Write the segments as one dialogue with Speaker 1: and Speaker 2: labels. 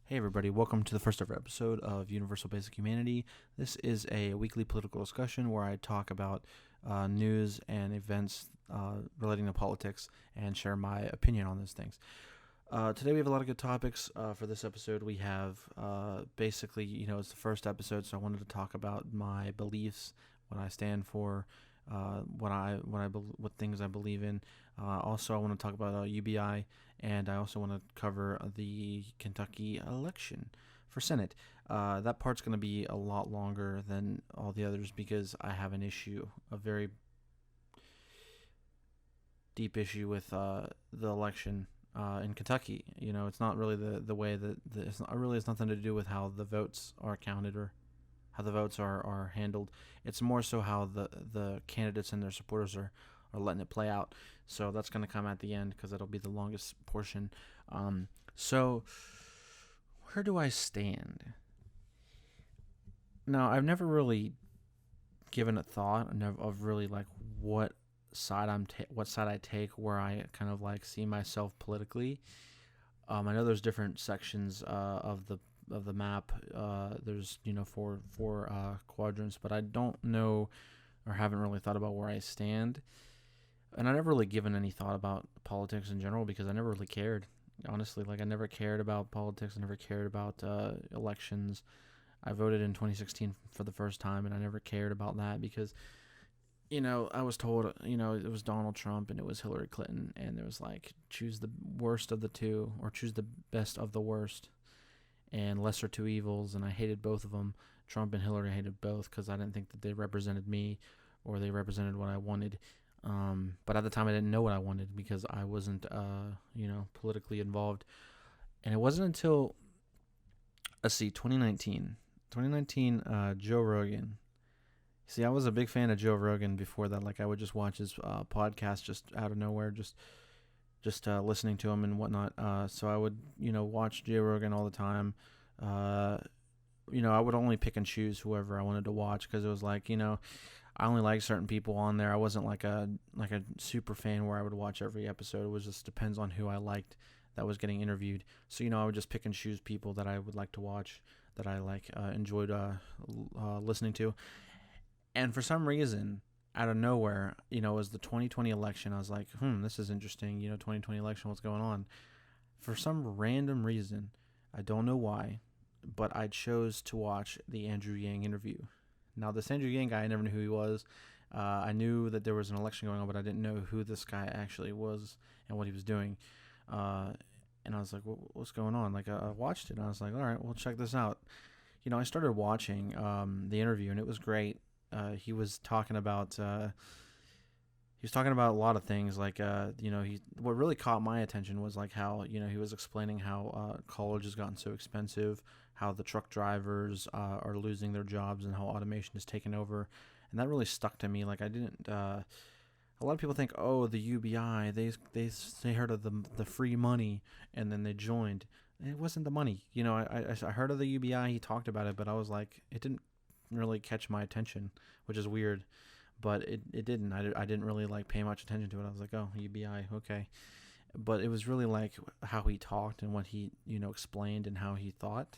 Speaker 1: Hey everybody, welcome to the first ever episode of Universal Basic Humanity. This is a weekly political discussion where I talk about news and events relating to politics and share my opinion on those things. Today we have a lot of good topics for this episode. We have basically, it's the first episode, so I wanted to talk about my beliefs, what I stand for, what things I believe in. Also, I want to talk about UBI, and I also want to cover the Kentucky election for Senate. That part's going to be a lot longer than all the others because I have a very deep issue with the election in Kentucky. It's not really the way that it's not really has nothing to do with how the votes are counted or how the votes are handled. It's more so how the candidates and their supporters are letting it play out. So that's going to come at the end because it'll be the longest portion. So where do I stand? Now, I've never really given it thought of really like what side I take, where I kind of like see myself politically. I know there's different sections of the map. There's four quadrants, but I don't know or haven't really thought about where I stand. And I never really given any thought about politics in general because I never really cared. Honestly, like I never cared about politics. I never cared about elections. I voted in 2016 for the first time, and I never cared about that because, I was told, it was Donald Trump and it was Hillary Clinton, and it was like, choose the worst of the two or choose the best of the worst and lesser two evils, and I hated both of them. Trump and Hillary, I hated both because I didn't think that they represented me or they represented what I wanted. But at the time, I didn't know what I wanted because I wasn't, politically involved. And it wasn't until, 2019, Joe Rogan. See, I was a big fan of Joe Rogan before that. Like, I would just watch his podcast just out of nowhere, just listening to him and whatnot. So I would, watch Joe Rogan all the time. I would only pick and choose whoever I wanted to watch because it was like, I only like certain people on there. I wasn't like a super fan where I would watch every episode. It was just depends on who I liked that was getting interviewed. So I would just pick and choose people that I would like to watch, that I enjoyed listening to. And for some reason, out of nowhere, it was the 2020 election. I was like, this is interesting. 2020 election, what's going on? For some random reason, I don't know why, but I chose to watch the Andrew Yang interview. Now, this Andrew Yang guy, I never knew who he was. I knew that there was an election going on, but I didn't know who this guy actually was and what he was doing. And I was like, what's going on? Like, I watched it, and I was like, all right, well, check this out. I started watching the interview, and it was great. He was talking about a lot of things. Like, what really caught my attention was like how, he was explaining how college has gotten so expensive, how the truck drivers are losing their jobs, and how automation is taking over. And that really stuck to me. Like, I didn't. A lot of people think, oh, the UBI. They heard of the free money, and then they joined. It wasn't the money. I heard of the UBI. He talked about it, but I was like, it didn't really catch my attention, which is weird. But it didn't. I didn't really like pay much attention to it. I was like, oh, UBI, okay. But it was really like how he talked and what he explained and how he thought,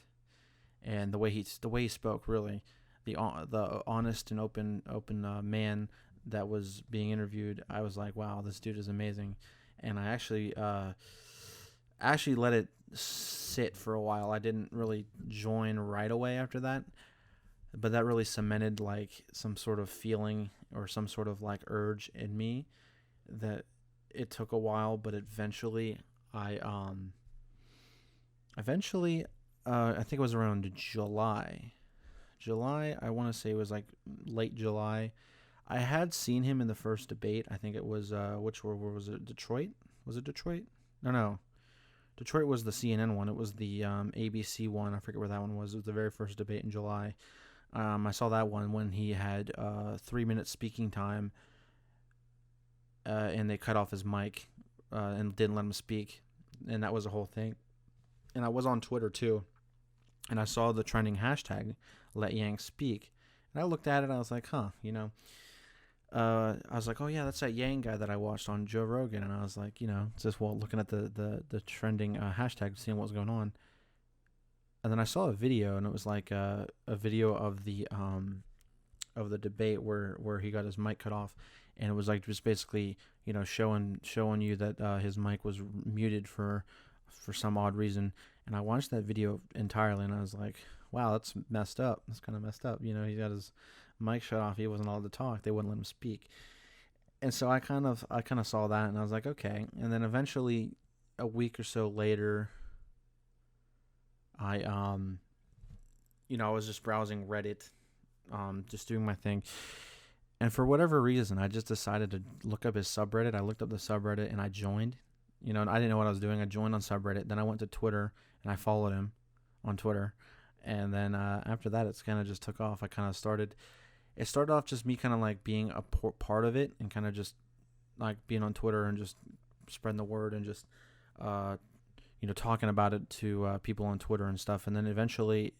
Speaker 1: and the way he spoke. Really, the honest and open man that was being interviewed. I was like, wow, this dude is amazing. And I actually let it sit for a while. I didn't really join right away after that. But that really cemented like some sort of feeling or some sort of like urge in me that it took a while, but eventually I think it was around July. I want to say it was like late July. I had seen him in the first debate. I think it was where was it? Detroit? Was it Detroit? No. Detroit was the CNN one. It was the ABC one. I forget where that one was. It was the very first debate in July. I saw that one when he had 3 minutes speaking time, and they cut off his mic and didn't let him speak, and that was the whole thing. And I was on Twitter too, and I saw the trending hashtag "Let Yang Speak," and I looked at it and I was like, I was like, oh yeah, that's that Yang guy that I watched on Joe Rogan, and I was like, just looking at the trending hashtag, seeing what was going on. and then I saw a video, and it was like a video of the debate where he got his mic cut off, and it was like just basically showing you that his mic was muted for some odd reason. And I watched that video entirely, and I was like, wow, that's messed up. That's kind of messed up. He got his mic shut off. He wasn't allowed to talk. They wouldn't let him speak. And so I kind of saw that, and I was like, okay. And then eventually, a week or so later, I I was just browsing Reddit, just doing my thing. And for whatever reason, I just decided to look up his subreddit. I looked up the subreddit and I joined. And I didn't know what I was doing. I joined on subreddit. Then I went to Twitter and I followed him on Twitter. And then after that, it's kind of just took off. It started off just me kind of like being a part of it and kind of just like being on Twitter and just spreading the word and just, talking about it to people on Twitter and stuff. And then eventually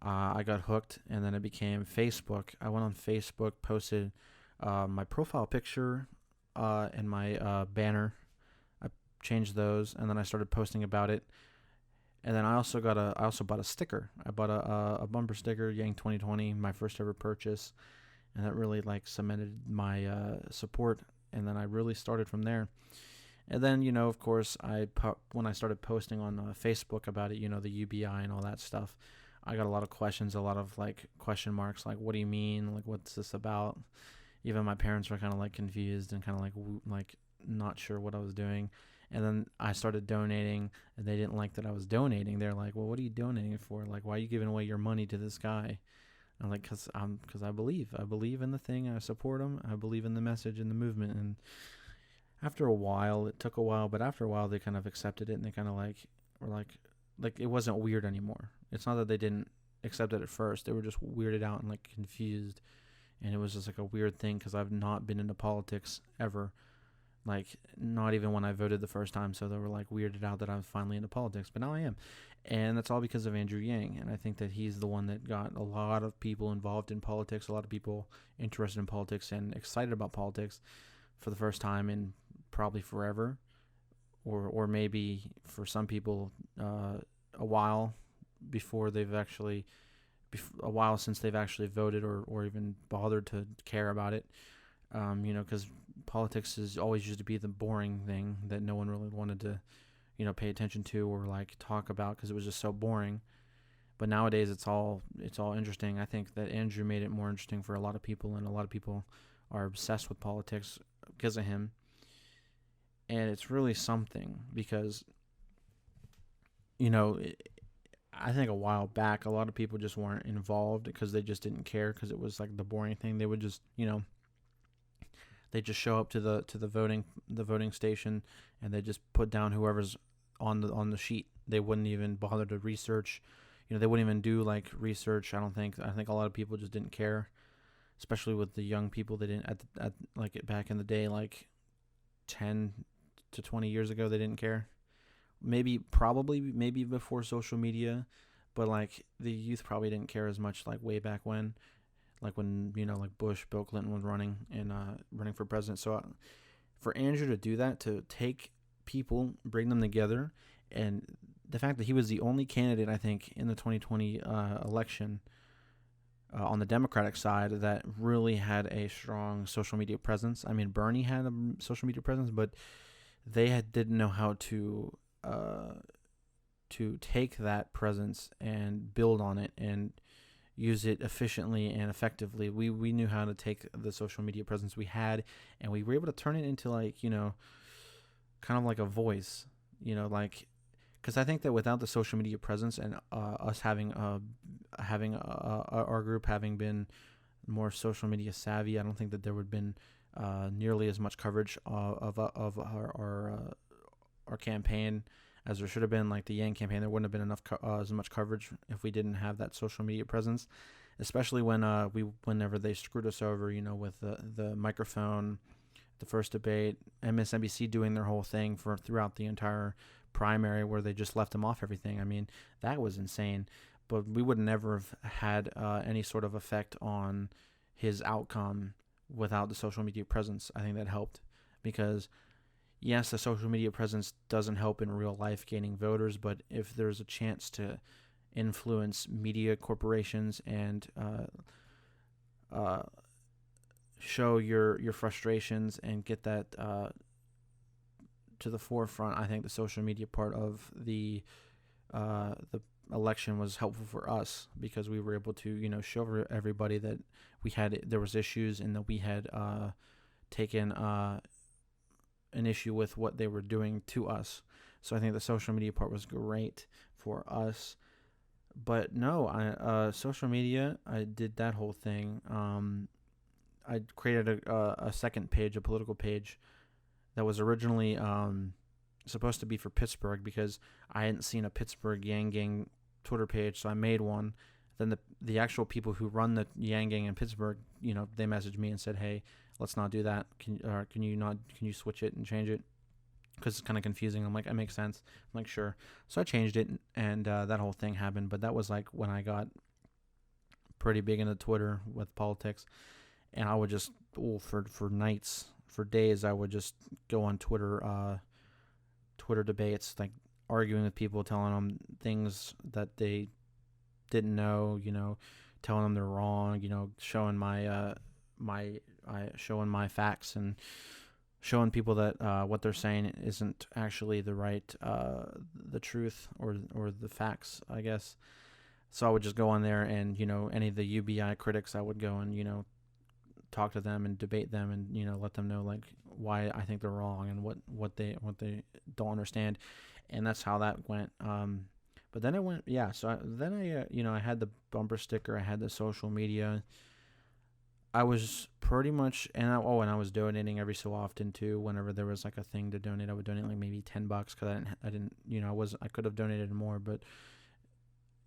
Speaker 1: I got hooked, and then it became Facebook. I went on Facebook, posted my profile picture and my banner. I changed those, and then I started posting about it. And then I also bought a sticker. I bought a bumper sticker, Yang 2020, my first ever purchase, and that really like cemented my support. And then I really started from there. And then of course, when I started posting on Facebook about it, the UBI and all that stuff, I got a lot of questions, a lot of like question marks, like what do you mean, like what's this about? Even my parents were kind of like confused and kind of like not sure what I was doing. And then I started donating, and they didn't like that I was donating. They're like, well, what are you donating it for? Like, why are you giving away your money to this guy? I'm like, because I believe in the thing. I support him. I believe in the message and the movement. And after a while, it took a while, but after a while, they kind of accepted it, and they kind of like were like it wasn't weird anymore. It's not that they didn't accept it at first. They were just weirded out and like confused. And it was just like a weird thing because I've not been into politics ever. Like, not even when I voted the first time. So they were like weirded out that I was finally into politics. But now I am. And that's all because of Andrew Yang. And I think that he's the one that got a lot of people involved in politics, a lot of people interested in politics and excited about politics for the first time in probably forever. Or maybe for some people a while before they've actually, a while since they've actually voted or even bothered to care about it. Because politics is always used to be the boring thing that no one really wanted to, pay attention to or like talk about because it was just so boring. But nowadays it's all interesting. I think that Andrew made it more interesting for a lot of people, and a lot of people are obsessed with politics because of him. And it's really something because, I think a while back, a lot of people just weren't involved because they just didn't care because it was like the boring thing. They would just, they just show up to the voting station, and they just put down whoever's on the sheet. They wouldn't even bother to research. They wouldn't even do like research. I think a lot of people just didn't care, especially with the young people. They didn't at like back in the day, like 10 to 20 years ago, they didn't care. Maybe before social media, but like the youth probably didn't care as much like way back when, like when like Bill Clinton was running for president. So for Andrew to do that, to take people, bring them together, and the fact that he was the only candidate, I think, in the 2020 election on the Democratic side that really had a strong social media presence. I mean, Bernie had a social media presence, but they didn't know how to take that presence and build on it and use it efficiently and effectively. We knew how to take the social media presence we had, and we were able to turn it into like, kind of like a voice, like, because I think that without the social media presence and us having our group having been more social media savvy, I don't think that there would have been nearly as much coverage of our campaign as there should have been. Like the Yang campaign, there wouldn't have been enough as much coverage if we didn't have that social media presence, especially whenever they screwed us over, with the microphone, the first debate, MSNBC doing their whole thing throughout the entire primary where they just left him off everything. I mean, that was insane. But we would never have had any sort of effect on his outcome without the social media presence. I think that helped because, yes, the social media presence doesn't help in real life gaining voters, but if there's a chance to influence media corporations and show your frustrations and get that to the forefront. I think the social media part of the election was helpful for us because we were able to show everybody that there was issues and that we had taken an issue with what they were doing to us. So I think the social media part was great for us. But no, social media, I did that whole thing. I created a second page, a political page that was originally supposed to be for Pittsburgh because I hadn't seen a Pittsburgh Yang Gang Twitter page, so I made one. Then the actual people who run the Yang Gang in Pittsburgh, they messaged me and said, "Hey, let's not do that. Can you switch it and change it? Because it's kind of confusing." I'm like, "It makes sense." I'm like, "Sure." So I changed it, and that whole thing happened. But that was like when I got pretty big into Twitter with politics, and I would just for nights, for days, I would just go on Twitter debates, like arguing with people, telling them things that they didn't know, telling them they're wrong, showing my showing my facts and showing people that what they're saying isn't actually the truth or the facts, I guess. So I would just go on there and any of the UBI critics, I would go and talk to them and debate them and let them know like why I think they're wrong and what they don't understand, and that's how that went. But then it went, yeah. So I had the bumper sticker, I had the social media. I was pretty much, and I was donating every so often too. Whenever there was like a thing to donate, I would donate like maybe $10 because I could have donated more, but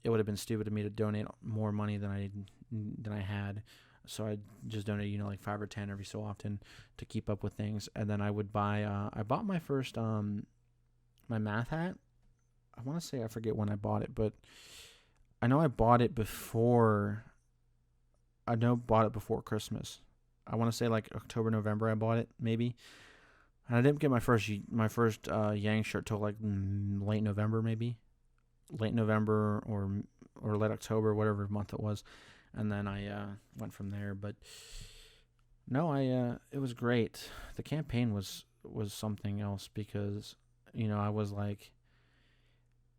Speaker 1: it would have been stupid of me to donate more money than I had. So I just donated, like 5 or 10 every so often to keep up with things. And then I would buy, I bought my first, my math hat. I want to say, I forget when I bought it, but I know I bought it before Christmas. I want to say like October, November I bought it, maybe. And I didn't get my first Yang shirt till like late November, maybe. Late November or late October, whatever month it was. And then I went from there. But no, it was great. The campaign was something else because, I was like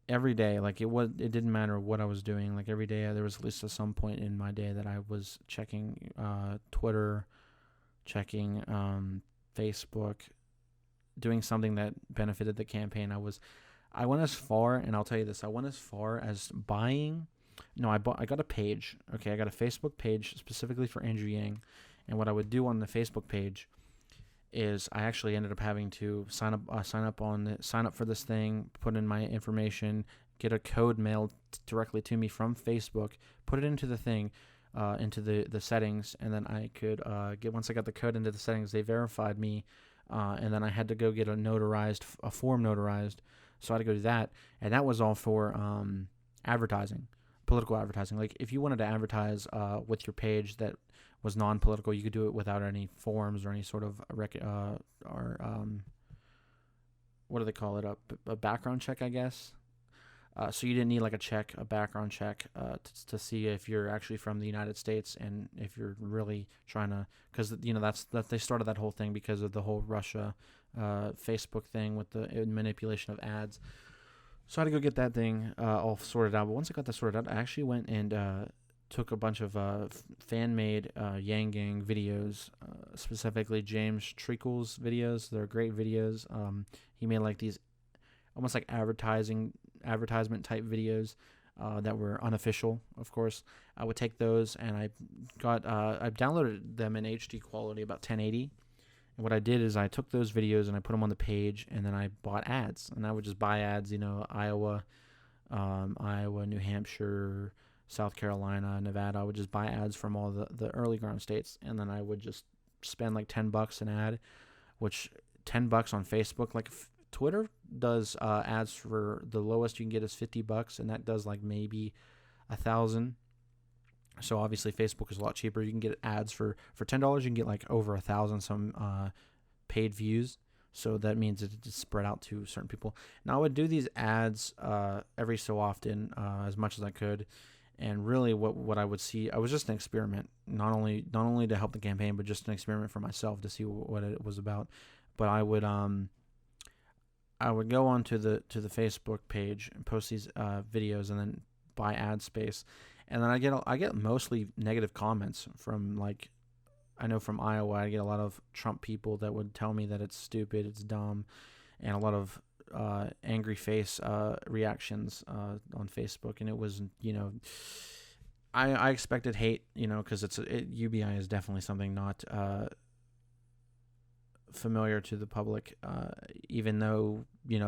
Speaker 1: every day, like it didn't matter what I was doing. Like every day there was at least at some point in my day that I was checking Twitter, checking Facebook, doing something that benefited the campaign. I went as far, and I'll tell you this, I went as far as buying. No, I got a page. Okay, I got a Facebook page specifically for Andrew Yang, and what I would do on the Facebook page is I actually ended up having to sign up for this thing, put in my information, get a code mailed directly to me from Facebook, put it into the thing, into the settings, and then I could once I got the code into the settings, they verified me, and then I had to go get a form notarized. So I had to go do that, and that was all for advertising. Political advertising. Like if you wanted to advertise with your page that was non-political, you could do it without any forms or any sort of what do they call it, a background check, I guess. So you didn't need like a background check to see if you're actually from the United States and if you're really trying to, because that they started that whole thing because of the whole Russia Facebook thing with the manipulation of ads. So I had to go get that thing all sorted out. But once I got that sorted out, I actually went and took a bunch of fan-made Yang Gang videos, specifically James Treacle's videos. They're great videos. He made like these almost like advertisement type videos that were unofficial, of course. I would take those and I downloaded them in HD quality, about 1080. And what I did is I took those videos and I put them on the page, and then I bought ads. And I would just buy ads, Iowa, New Hampshire, South Carolina, Nevada. I would just buy ads from all the early ground states, and then I would just spend like $10 an ad, which $10 on Facebook. Like Twitter does ads for the lowest you can get is $50, and that does like maybe 1,000. So obviously Facebook is a lot cheaper. You can get ads for $10. You can get like over 1,000 some paid views. So that means it's spread out to certain people. Now I would do these ads every so often, as much as I could. And really, what I would see, I was just an experiment, not only to help the campaign, but just an experiment for myself to see what it was about. But I would go onto the Facebook page and post these videos, and then buy ad space, and then I get mostly negative comments from, like, I know from Iowa I get a lot of Trump people that would tell me that it's stupid, it's dumb, and a lot of angry face reactions on Facebook, and it was, I expected hate, because UBI is definitely something not familiar to the public, even though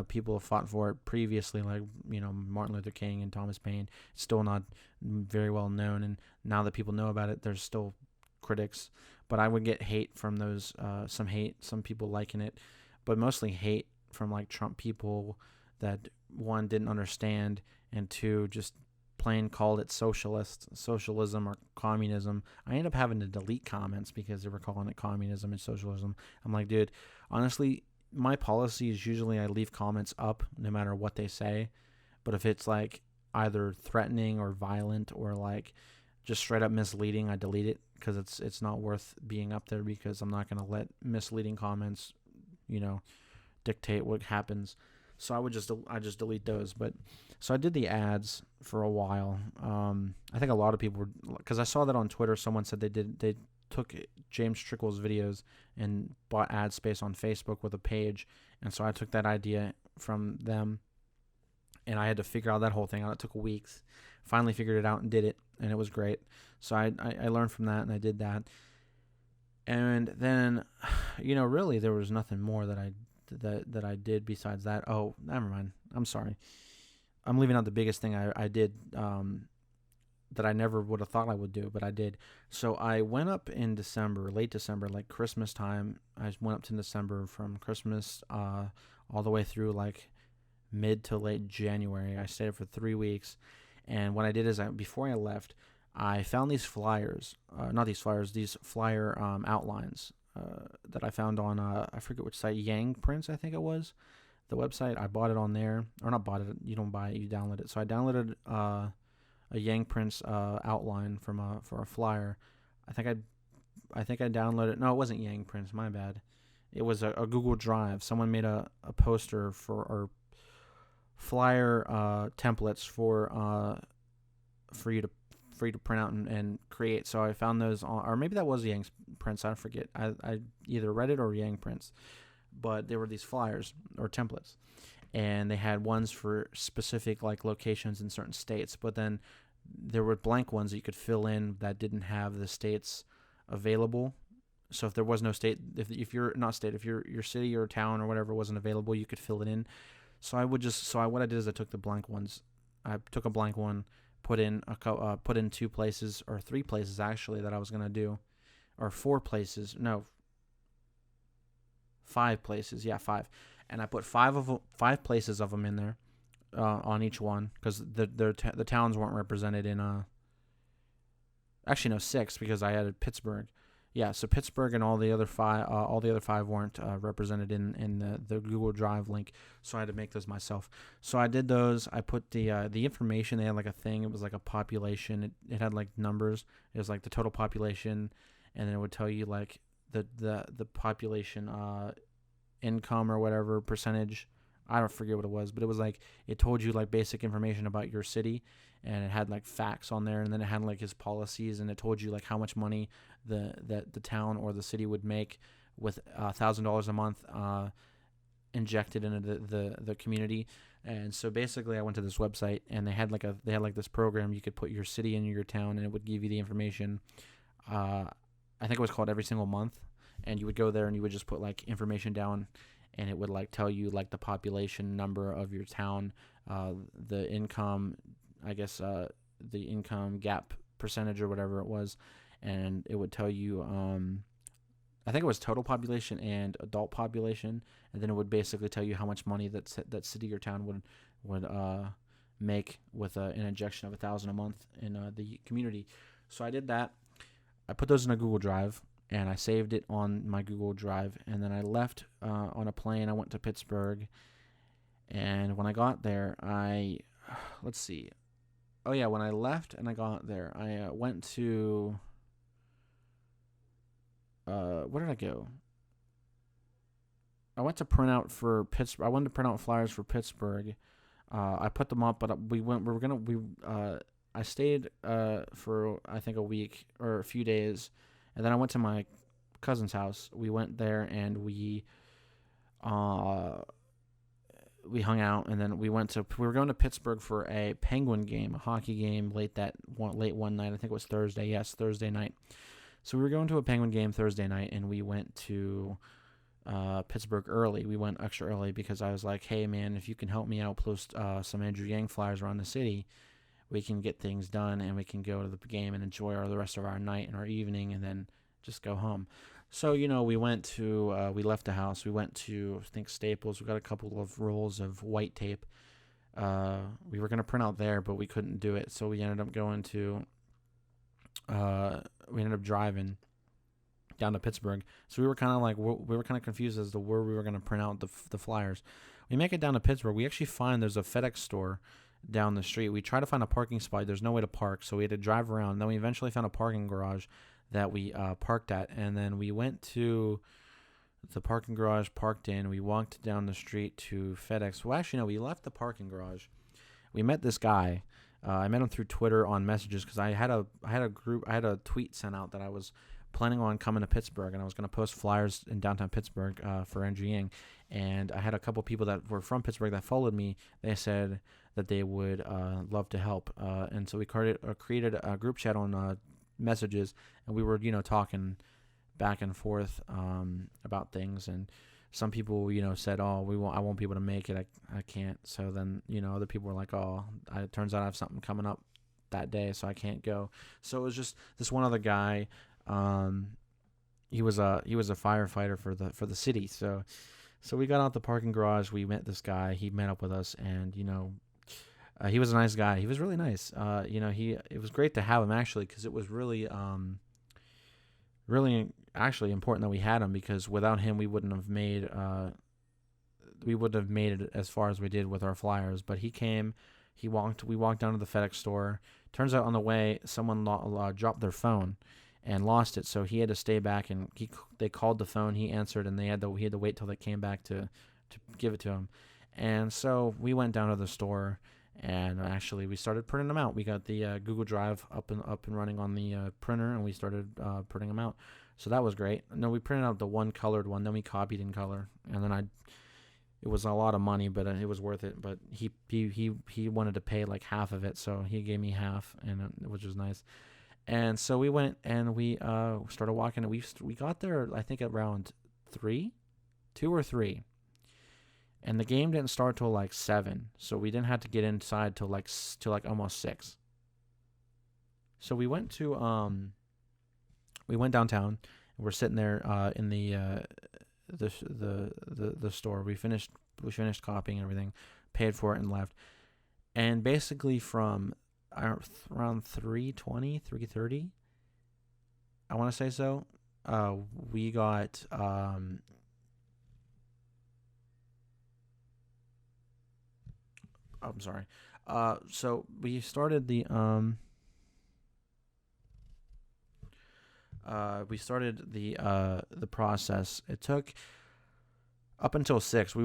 Speaker 1: people have fought for it previously, like Martin Luther King and Thomas Paine. It's still not very well known, and now that people know about it, there's still critics. But I would get hate from those, some people liking it, but mostly hate from like Trump people that, one, didn't understand, and two, just plain called it socialism or communism. I ended up having to delete comments because they were calling it communism and socialism. I'm like, dude, honestly, my policy is usually I leave comments up no matter what they say. But if it's like either threatening or violent or like just straight up misleading, I delete it, because it's not worth being up there, because I'm not going to let misleading comments, dictate what happens. So I just delete those. But so I did the ads for a while. I think a lot of people were, because I saw that on Twitter. Someone said they took James Trickle's videos and bought ad space on Facebook with a page, and so I took that idea from them, and I had to figure out that whole thing out. It took weeks. Finally figured it out and did it, and it was great. So I learned from that, and I did that. And then, really there was nothing more that I did besides that. Oh, never mind. I'm sorry. I'm leaving out the biggest thing I did, that I never would have thought I would do, but I did. So I went up in December, late December, like Christmas time. I went up to December, from Christmas all the way through like mid to late January. I stayed for 3 weeks. And what I did is, before I left, I found these flyers, these flyer outlines that I found on, I forget which site, Yang Prints, I think it was, the website. I bought it on there, or not bought it, you don't buy it, you download it. So I downloaded a Yang Prints outline for a flyer. I think I downloaded, no, it wasn't Yang Prints, my bad. It was a Google Drive. Someone made a poster or flyer templates for you to print out and create. So I found those on, or maybe that was Yang Prints, I forget. I either read it or Yang Prints, but there were these flyers or templates, and they had ones for specific like locations in certain states, but then there were blank ones that you could fill in that didn't have the states available. So if there was no state, if you're not state, if your city or town or whatever wasn't available, you could fill it in. So what I did is I took the blank ones. I took a blank one, put in two places, or 3 places actually, that I was gonna do, or 4 places. No, 5 places. Yeah, 5. And I put 5 places of them in there, on each one, because the towns weren't represented in. Actually, no, 6, because I added Pittsburgh. Yeah, so Pittsburgh and all the other 5 weren't represented in the Google Drive link, so I had to make those myself. So I did those. I put the information. They had like a thing. It was like a population. It had like numbers. It was like the total population, and then it would tell you like the population income or whatever percentage. I don't forget what it was, but it was like, it told you like basic information about your city, and it had like facts on there, and then it had like his policies, and it told you like how much money the town or the city would make with $1,000 a month injected into the community. And so basically I went to this website, and they had like this program. You could put your city and your town, and it would give you the information. I think it was called Every Single Month, and you would go there and you would just put like information down, and it would like tell you like the population number of your town, the income, I guess, the income gap percentage or whatever it was, and it would tell you, I think it was total population and adult population, and then it would basically tell you how much money that city or town would make with an injection of $1,000 a month in the community. So I did that. I put those in a Google Drive, and I saved it on my Google Drive. And then I left on a plane. I went to Pittsburgh, and when I got there, let's see. Oh yeah, when I left and I got there, I went to where did I go? I went to print out for Pittsburgh. I wanted to print out flyers for Pittsburgh. I put them up, but we went. We were gonna. We I stayed for I think a week or a few days, and then I went to my cousin's house. We went there and we hung out, and then we were going to Pittsburgh for a Penguin game, a hockey game late one night. I think it was Thursday. Yes, Thursday night. So we were going to a Penguin game Thursday night, and we went to Pittsburgh early. We went extra early because I was like, hey man, if you can help me out, post some Andrew Yang flyers around the city, we can get things done, and we can go to the game and enjoy the rest of our night and our evening, and then just go home. So, we left the house. We went to, I think, Staples. We got a couple of rolls of white tape. We were going to print out there, but we couldn't do it. So we ended up we ended up driving down to Pittsburgh. So we were kind of confused as to where we were going to print out the flyers. We make it down to Pittsburgh. We actually find there's a FedEx store down the street. We try to find a parking spot. There's no way to park, so we had to drive around. Then we eventually found a parking garage that we parked at, and then we went to the parking garage, parked in. We walked down the street to FedEx. Well, actually, no, we left the parking garage. We met this guy. I met him through Twitter on messages because I had a tweet sent out that I was planning on coming to Pittsburgh, and I was going to post flyers in downtown Pittsburgh for Andrew Yang. And I had a couple people that were from Pittsburgh that followed me. They said that they would love to help, and so we created a group chat on messages, and we were talking back and forth about things. And some people said, I won't be able to make it, I can't. So then other people were like, it turns out I have something coming up that day, so I can't go. So it was just this one other guy. He was a firefighter for the city. So we got out the parking garage. We met this guy. He met up with us, and he was a nice guy. He was really nice. It was great to have him, actually, because it was really actually important that we had him, because without him we wouldn't have made it as far as we did with our flyers. But he came. We walked down to the FedEx store. Turns out on the way someone dropped their phone and lost it, so he had to stay back, and they called the phone. He answered, and he had to wait till they came back to give it to him. And so we went down to the store, and actually we started printing them out. We got the Google Drive up and running on the printer, and we started printing them out. So that was great. No, we printed out the one colored one, then we copied in color, and then it was a lot of money, but it was worth it. But he wanted to pay like half of it, so he gave me half, which was nice. And so we went and we started walking, and we got there I think around 2 or 3, and the game didn't start till like 7, so we didn't have to get inside till like almost 6. So we went downtown, and we're sitting there in the store. We finished copying everything, paid for it, and left. And basically from around 3:20, 3:30, I want to say so, we got I'm sorry. So we started the process. It took up until 6. We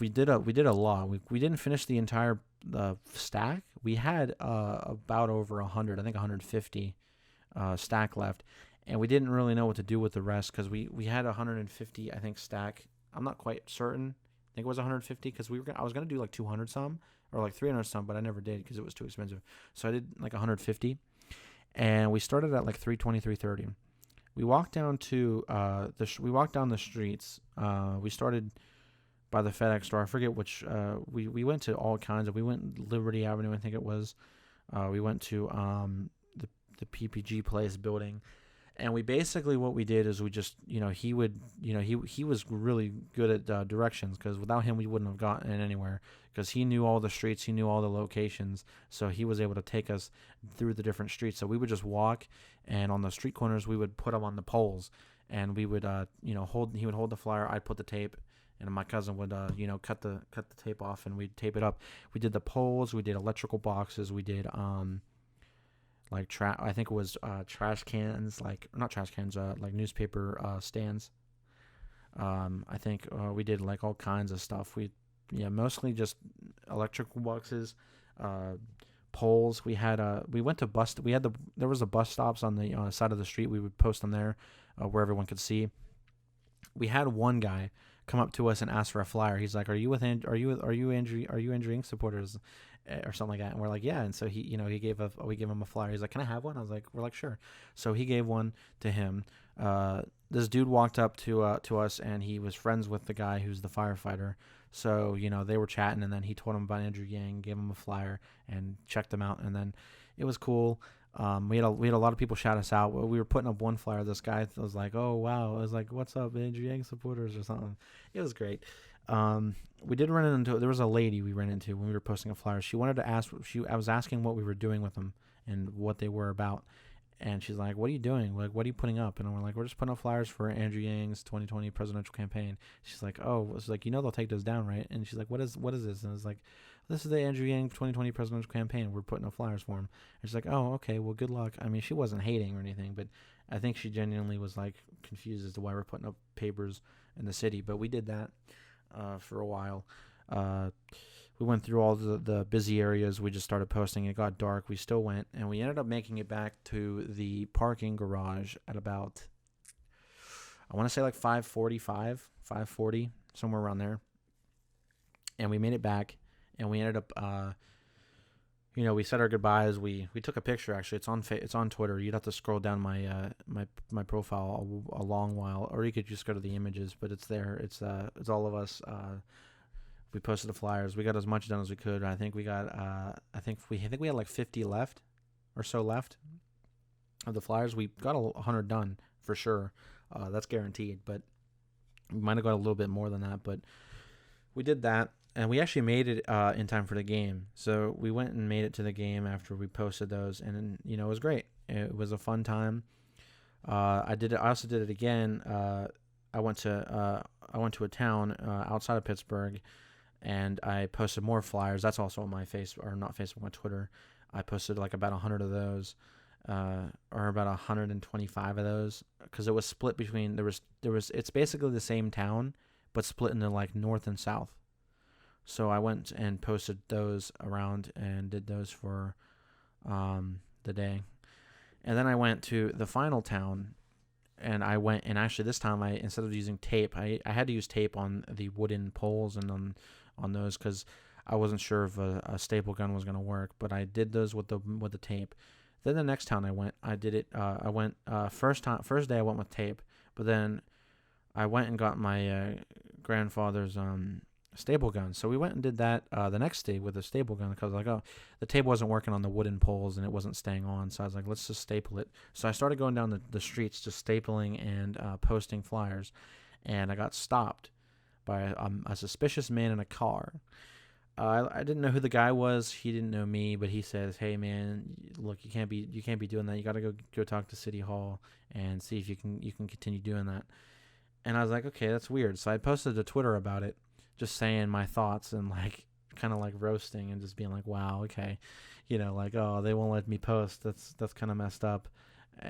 Speaker 1: did a lot. We didn't finish the entire stack. We had about over 100, I think 150 stack left, and we didn't really know what to do with the rest, because we had 150, I think, stack. I'm not quite certain. I think it was 150, because I was gonna do like 200 some or like 300 some, but I never did because it was too expensive. So I did like 150, and we started at like 3:20, 3:30. We walked down the streets. We started by the FedEx store. I forget which. We went to all kinds of. We went Liberty Avenue, I think it was. We went to the PPG Place building, And we basically, what we did is we just, he would, he was really good at directions, because without him we wouldn't have gotten anywhere, because he knew all the streets, he knew all the locations, so he was able to take us through the different streets. So we would just walk, and on the street corners we would put them on the poles, and we would he would hold the flyer, I'd put the tape, and my cousin would cut the tape off, and we'd tape it up. We did the poles, we did electrical boxes, we did I think it was trash cans, like not trash cans, like newspaper stands. I think we did like all kinds of stuff. Mostly just electrical boxes, poles. We went to bus. There was a bus stops on the side of the street. We would post them there, where everyone could see. We had one guy come up to us and ask for a flyer. He's like, "Are you Andrew Yang supporters?" Or something like that, and we're like, yeah. And so we gave him a flyer. He's like, can I have one? We're like, sure. So he gave one to him. This dude walked up to us, and he was friends with the guy who's the firefighter. So they were chatting, and then he told him about Andrew Yang, gave him a flyer, and checked him out. And then it was cool. We had a lot of people shout us out. We were putting up one flyer. This guy was like, oh wow, I was like, what's up, Andrew Yang supporters or something. It was great. We did run into, there was a lady we ran into when we were posting a flyer. She wanted to ask, I was asking what we were doing with them and what they were about. And she's like, what are you doing? Like, what are you putting up? And we're like, we're just putting up flyers for Andrew Yang's 2020 presidential campaign. She's like, oh, it's like, they'll take those down, right? And she's like, what is this? And I was like, this is the Andrew Yang 2020 presidential campaign. We're putting up flyers for him. And she's like, oh, okay, well, good luck. I mean, she wasn't hating or anything, but I think she genuinely was like confused as to why we're putting up papers in the city. But we did that for a while. We went through all the busy areas. We just started posting. It got dark. We still went, and we ended up making it back to the parking garage at about, I want to say like 5:40, somewhere around there. And we made it back, and we ended up, we said our goodbyes. We took a picture. Actually, it's on Twitter. You'd have to scroll down my profile a long while, or you could just go to the images. But it's there. It's all of us. We posted the flyers. We got as much done as we could. I think we got. I think we had like 50 left of the flyers. We got 100 done for sure. That's guaranteed. But we might have got a little bit more than that. But we did that. And we actually made it in time for the game. So we went and made it to the game after we posted those, and it was great. It was a fun time. I also did it again. I went to a town outside of Pittsburgh, and I posted more flyers. That's also on my my Twitter. I posted like about 100 of those, or about 125 of those, because it was split between It's basically the same town, but split into like north and south. So I went and posted those around and did those for the day. And then I went to the final town, and actually this time instead of using tape, I had to use tape on the wooden poles and on those, because I wasn't sure if a staple gun was going to work, but I did those with the tape. Then the next town I did it. First day I went with tape, but then I went and got my grandfather's staple gun. So we went and did that the next day with a staple gun, because like, oh, the tape wasn't working on the wooden poles and it wasn't staying on. So I was like, let's just staple it. So I started going down the streets just stapling and posting flyers, and I got stopped by a suspicious man in a car. I didn't know who the guy was. He didn't know me, but he says, "Hey man, look, you can't be doing that. You got to go talk to City Hall and see if you can continue doing that." And I was like, okay, that's weird. So I posted to Twitter about it, just saying my thoughts and like kind of like roasting and just being like, wow, okay, like, oh, they won't let me post. That's kind of messed up.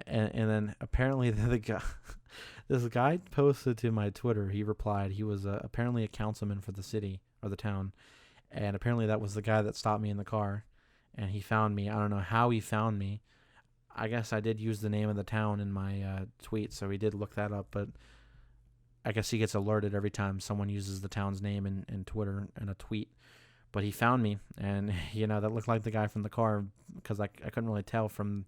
Speaker 1: And then apparently this guy posted to my Twitter. He replied. He was apparently a councilman for the city or the town, and apparently that was the guy that stopped me in the car, and he found me. I don't know how he found me. I guess I did use the name of the town in my tweet, so he did look that up, but I guess he gets alerted every time someone uses the town's name in Twitter in a tweet. But he found me, and that looked like the guy from the car, because I couldn't really tell from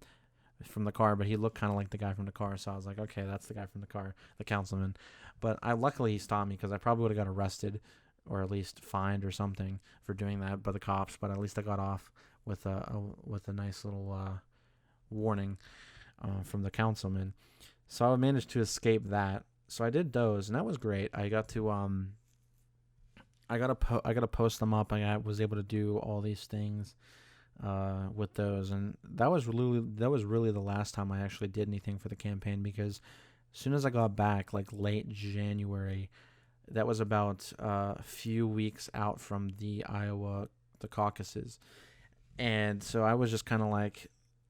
Speaker 1: the car, but he looked kind of like the guy from the car. So I was like, okay, that's the guy from the car, the councilman. But luckily he stopped me, because I probably would have got arrested or at least fined or something for doing that by the cops. But at least I got off with a nice little warning from the councilman. So I managed to escape that. So I did those, and that was great. I got to post them up. Was able to do all these things with those, and that was really the last time I actually did anything for the campaign, because as soon as I got back, like late January, that was about a few weeks out from the caucuses, and so I was just kind of like,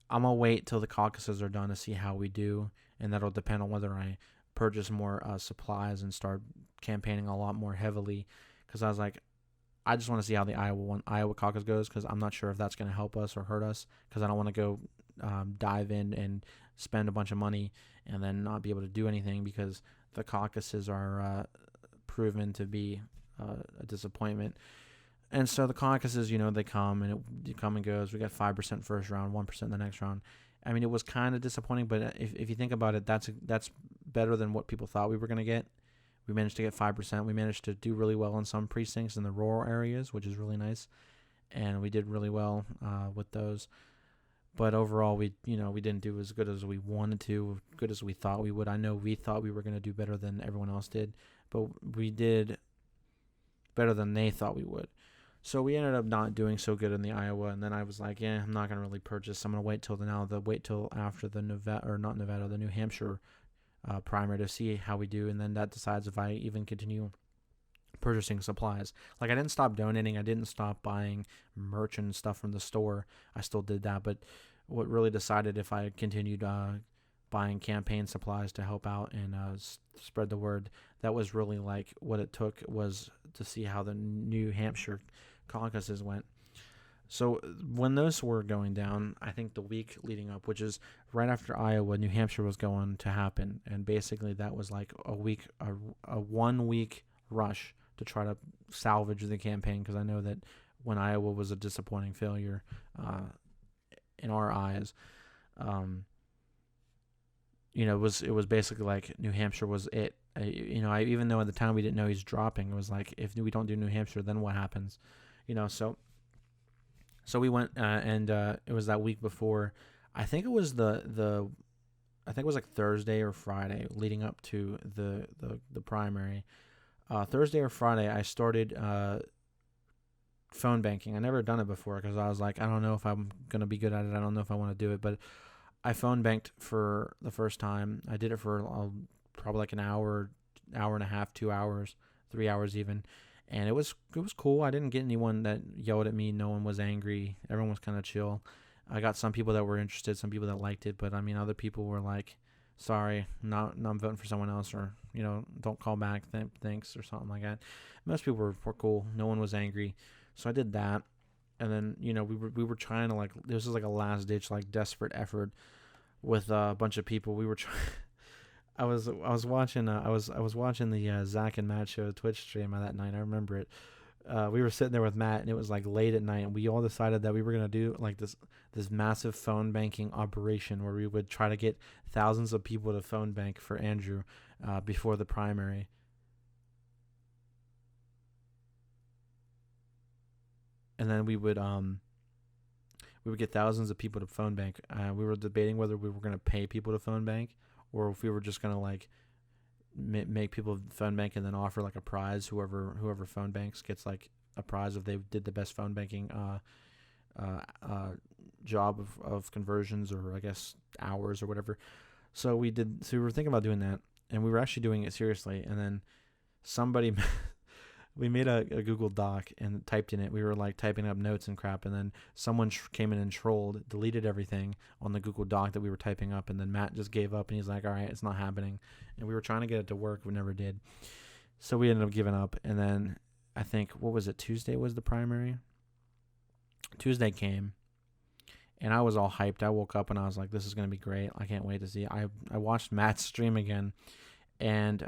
Speaker 1: I'm gonna wait till the caucuses are done to see how we do, and that'll depend on whether I purchase more supplies and start campaigning a lot more heavily, because I was like, I just want to see how the Iowa caucus goes, because I'm not sure if that's going to help us or hurt us, because I don't want to go dive in and spend a bunch of money and then not be able to do anything, because the caucuses are proven to be a disappointment. And so the caucuses, they come and it come and goes. We got 5% first round, 1% the next round. I mean, it was kind of disappointing, but if you think about it, that's better than what people thought we were going to get. We managed to get 5%. We managed to do really well in some precincts in the rural areas, which is really nice, and we did really well with those. But overall, we didn't do as good as we wanted to, good as we thought we would. I know we thought we were going to do better than everyone else did, but we did better than they thought we would. So we ended up not doing so good in the Iowa, and then I was like, I'm not going to really purchase. I'm going to wait till after the the New Hampshire primary to see how we do, and then that decides if I even continue purchasing supplies. Like, I didn't stop donating, I didn't stop buying merch and stuff from the store. I still did that, but what really decided if I continued buying campaign supplies to help out and spread the word, that was really like what it took, was to see how the New Hampshire caucuses went. So when those were going down, I think the week leading up, which is right after Iowa, New Hampshire was going to happen, and basically that was like a 1 week rush to try to salvage the campaign, because I know that when Iowa was a disappointing failure in our eyes, it was basically like New Hampshire was it. Even though at the time we didn't know he's dropping, it was like, if we don't do New Hampshire, then what happens? So we went, and it was that week before. I think it was I think it was like Thursday or Friday leading up to the primary. Thursday or Friday, I started phone banking. I never done it before, because I was like, I don't know if I'm gonna be good at it. I don't know if I want to do it, but I phone banked for the first time. I did it for probably like an hour and a half, 2 hours, 3 hours even. And it was cool. I didn't get anyone that yelled at me. No one was angry. Everyone was kind of chill. I got some people that were interested, some people that liked it, but I mean, other people were like, sorry, not I'm voting for someone else, or don't call back, thanks, or something like that. Most people were cool. No one was angry. So I did that. And then we were trying to, like, this was like a last ditch, like, desperate effort with a bunch of people. We were trying. I was watching the Zach and Matt show Twitch stream that night. I remember it. We were sitting there with Matt, and it was like late at night, and we all decided that we were gonna do like this massive phone banking operation where we would try to get thousands of people to phone bank for Andrew before the primary. And then we would get thousands of people to phone bank. We were debating whether we were gonna pay people to phone bank, or if we were just gonna like make people phone bank and then offer like a prize. Whoever phone banks gets like a prize if they did the best phone banking job of conversions, or I guess hours or whatever. So we were thinking about doing that, and we were actually doing it seriously. And then somebody we made a Google Doc and typed in it. We were like typing up notes and crap, and then someone came in and deleted everything on the Google Doc that we were typing up, and then Matt just gave up, and he's like, all right, it's not happening. And we were trying to get it to work. We never did. So we ended up giving up, and then I think, what was it, Tuesday was the primary? Tuesday came, and I was all hyped. I woke up, and I was like, this is going to be great. I can't wait to see. I watched Matt's stream again, and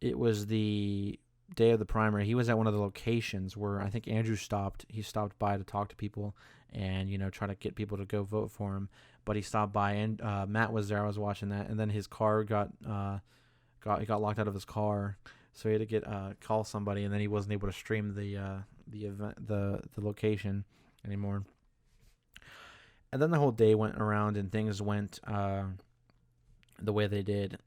Speaker 1: it was the day of the primary. He was at one of the locations where I think Andrew stopped. He stopped by to talk to people and try to get people to go vote for him. But he stopped by, and Matt was there. I was watching that, and then his car got locked out of his car, so he had to call somebody, and then he wasn't able to stream the event, the location anymore. And then the whole day went around, and things went the way they did.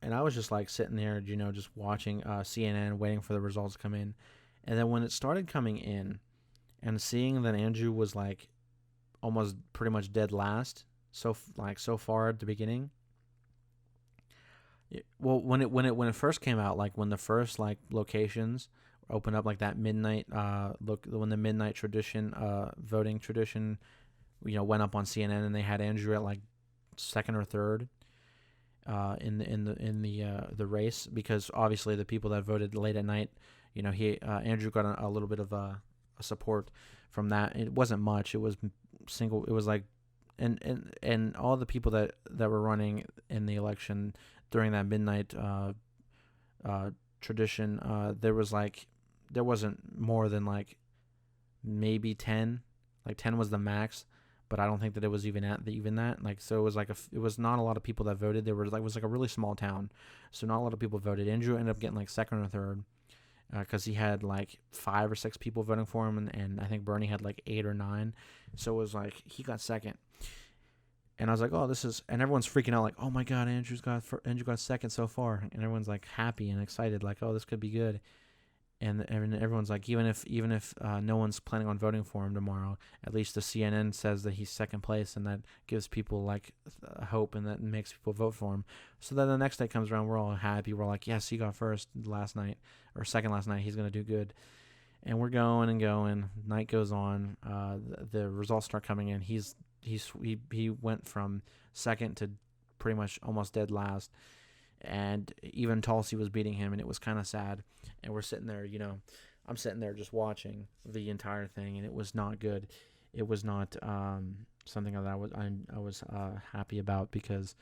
Speaker 1: And I was just like sitting there, just watching CNN, waiting for the results to come in. And then when it started coming in, and seeing that Andrew was like almost pretty much dead last, so far at the beginning. Well, when it first came out, like when the first like locations opened up, like that midnight when the midnight tradition voting tradition, went up on CNN, and they had Andrew at like second or third in the race, because obviously the people that voted late at night, Andrew got a little bit of a support from that. It wasn't much. It was single. It was like, and all the people that were running in the election during that midnight tradition, there wasn't more than like maybe 10. Like 10 was the max, but I don't think that it was even that. Like, so it was like it was not a lot of people that voted. There was like, it was like a really small town, so not a lot of people voted. Andrew ended up getting like second or third, because he had like 5 or 6 people voting for him, and I think Bernie had like 8 or 9. So it was like he got second, and I was like, oh, this is, and everyone's freaking out like, oh my God, Andrew got second so far, and everyone's like happy and excited, like, oh, this could be good. And everyone's like, even if no one's planning on voting for him tomorrow, at least the CNN says that he's second place, and that gives people like hope, and that makes people vote for him. So then the next day comes around, we're all happy. We're like, yes, he got first last night, or second last night. He's gonna do good. And we're going and going. Night goes on. The results start coming in. He went from second to pretty much almost dead last. And even Tulsi was beating him, and it was kind of sad. And we're sitting there, I'm sitting there just watching the entire thing, and it was not good. It was not something that I was happy about, because,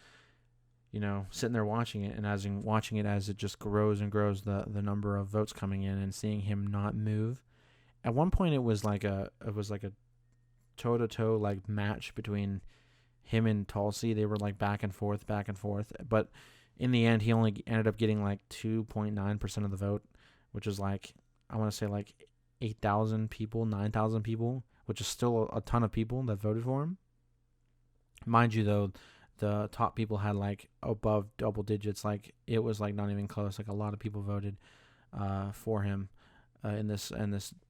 Speaker 1: sitting there watching it, and watching it as it just grows and grows, the number of votes coming in, and seeing him not move. At one point, it was like a toe-to-toe like match between him and Tulsi. They were like back and forth, but in the end, he only ended up getting like 2.9% of the vote, which is like, I want to say like 8,000 people, 9,000 people, which is still a ton of people that voted for him. Mind you, though, the top people had like above double digits. Like, it was like not even close. Like, a lot of people voted for him in this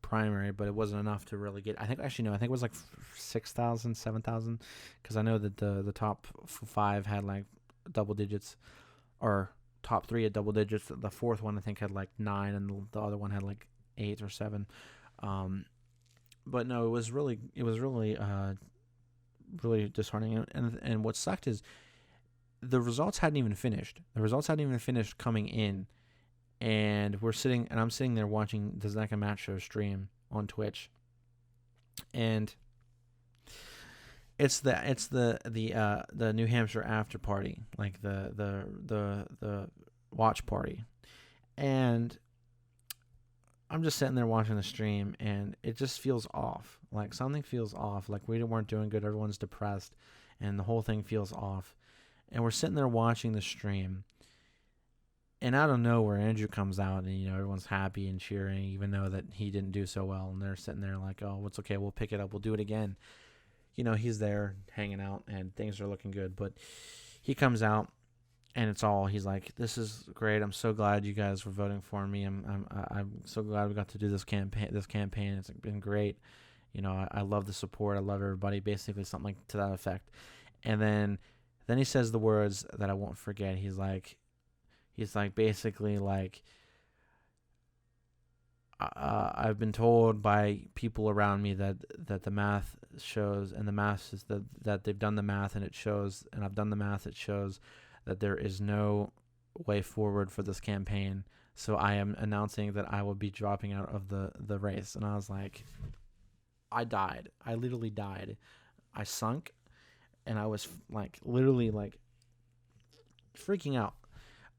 Speaker 1: primary, but it wasn't enough to really get. I think it was like 6,000, 7,000, because I know that the top 5 had like double digits. Or top 3 at double digits. The fourth one I think had like 9, and the other one had like 8 or 7. But no, it was really really disheartening. And what sucked is the results hadn't even finished. Coming in, and I'm sitting there watching the Zach and Matt Show stream on Twitch, and it's the New Hampshire after party, like the watch party, and I'm just sitting there watching the stream, and it just feels off. Like, something feels off. Like, we weren't doing good. Everyone's depressed, and the whole thing feels off. And we're sitting there watching the stream, and out of nowhere, Andrew comes out, and everyone's happy and cheering, even though that he didn't do so well. And they're sitting there like, oh, it's okay. We'll pick it up. We'll do it again. He's there hanging out, and things are looking good. But he comes out, and he's like, this is great. I'm so glad you guys were voting for me. I'm so glad we got to do this campaign. It's been great. I love the support. I love everybody. Basically something like to that effect. And then he says the words that I won't forget. He's like basically like, I've been told by people around me that the math shows, and the math is that they've done the math, and it shows, and I've done the math, it shows that there is no way forward for this campaign. So I am announcing that I will be dropping out of the race. And I was like, I died. I literally died. I sunk, and I was like literally like freaking out.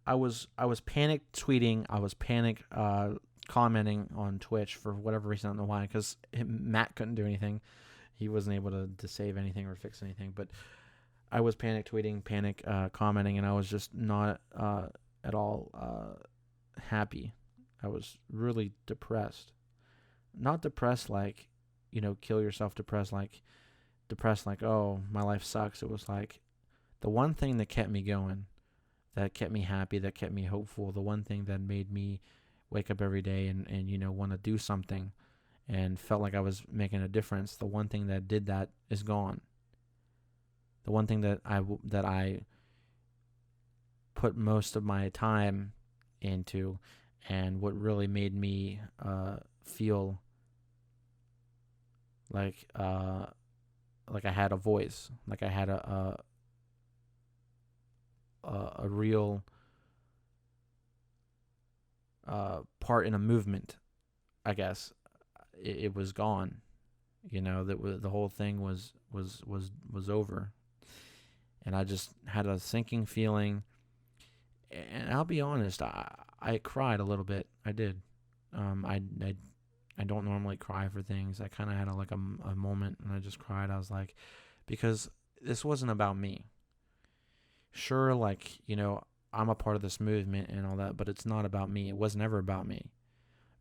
Speaker 1: I was panic tweeting. I was panic commenting on Twitch for whatever reason. I don't know why, because Matt couldn't do anything. He wasn't able to save anything or fix anything. But I was panic tweeting, panic commenting, and I was just not at all happy. I was really depressed. Not depressed like, kill yourself depressed like, oh, my life sucks. It was like the one thing that kept me going that kept me happy, that kept me hopeful, the one thing that made me wake up every day and want to do something and felt like I was making a difference, the one thing that did that is gone. The one thing that I put most of my time into, and what really made me feel like I had a voice, like I had a real part in a movement, I guess. It was gone. The whole thing was over, and I just had a sinking feeling. And I'll be honest, I cried a little bit. I did. I don't normally cry for things. I kind of had a moment, and I just cried. I was like, because this wasn't about me. Sure, I'm a part of this movement and all that, but it's not about me. It was never about me.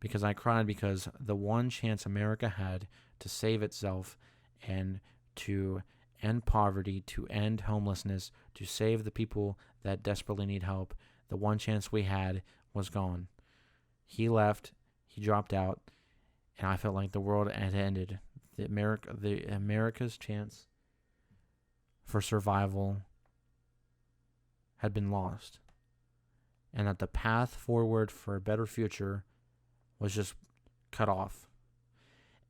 Speaker 1: Because I cried because the one chance America had to save itself and to end poverty, to end homelessness, to save the people that desperately need help, the one chance we had was gone. He left, he dropped out, and I felt like the world had ended. America's chance for survival had been lost. And that the path forward for a better future was just cut off.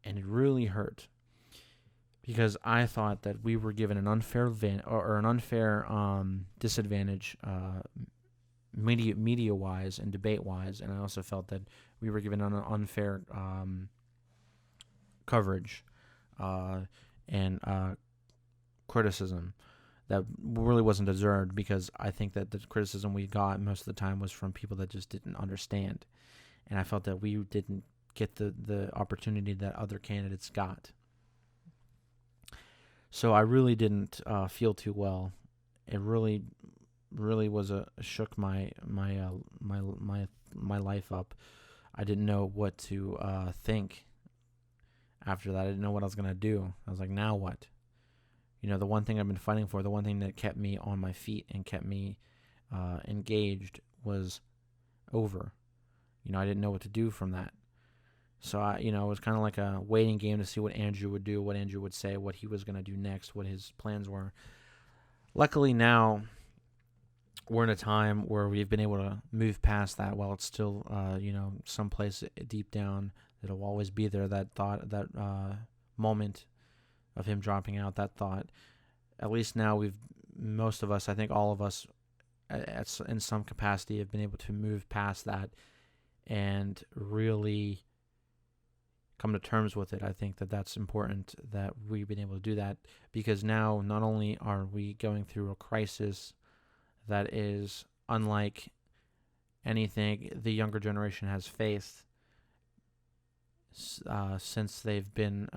Speaker 1: And it really hurt, because I thought that we were given an unfair disadvantage, media wise and debate wise, and I also felt that we were given an unfair coverage and criticism that really wasn't deserved, because I think that the criticism we got most of the time was from people that just didn't understand. And I felt that we didn't get the opportunity that other candidates got. So I really didn't feel too well. It really was shook my life up. I didn't know what to think after that. I didn't know what I was gonna do. I was like, now what? The one thing I've been fighting for, the one thing that kept me on my feet and kept me engaged was over. I didn't know what to do from that. So it was kind of like a waiting game to see what Andrew would do, what Andrew would say, what he was going to do next, what his plans were. Luckily now, we're in a time where we've been able to move past that. While it's still, someplace deep down that'll always be there, that thought, that moment of him dropping out, that thought. At least now most of us, I think all of us, in some capacity, have been able to move past that and really come to terms with it. I think that that's important, that we've been able to do that, because now not only are we going through a crisis that is unlike anything the younger generation has faced since they've been,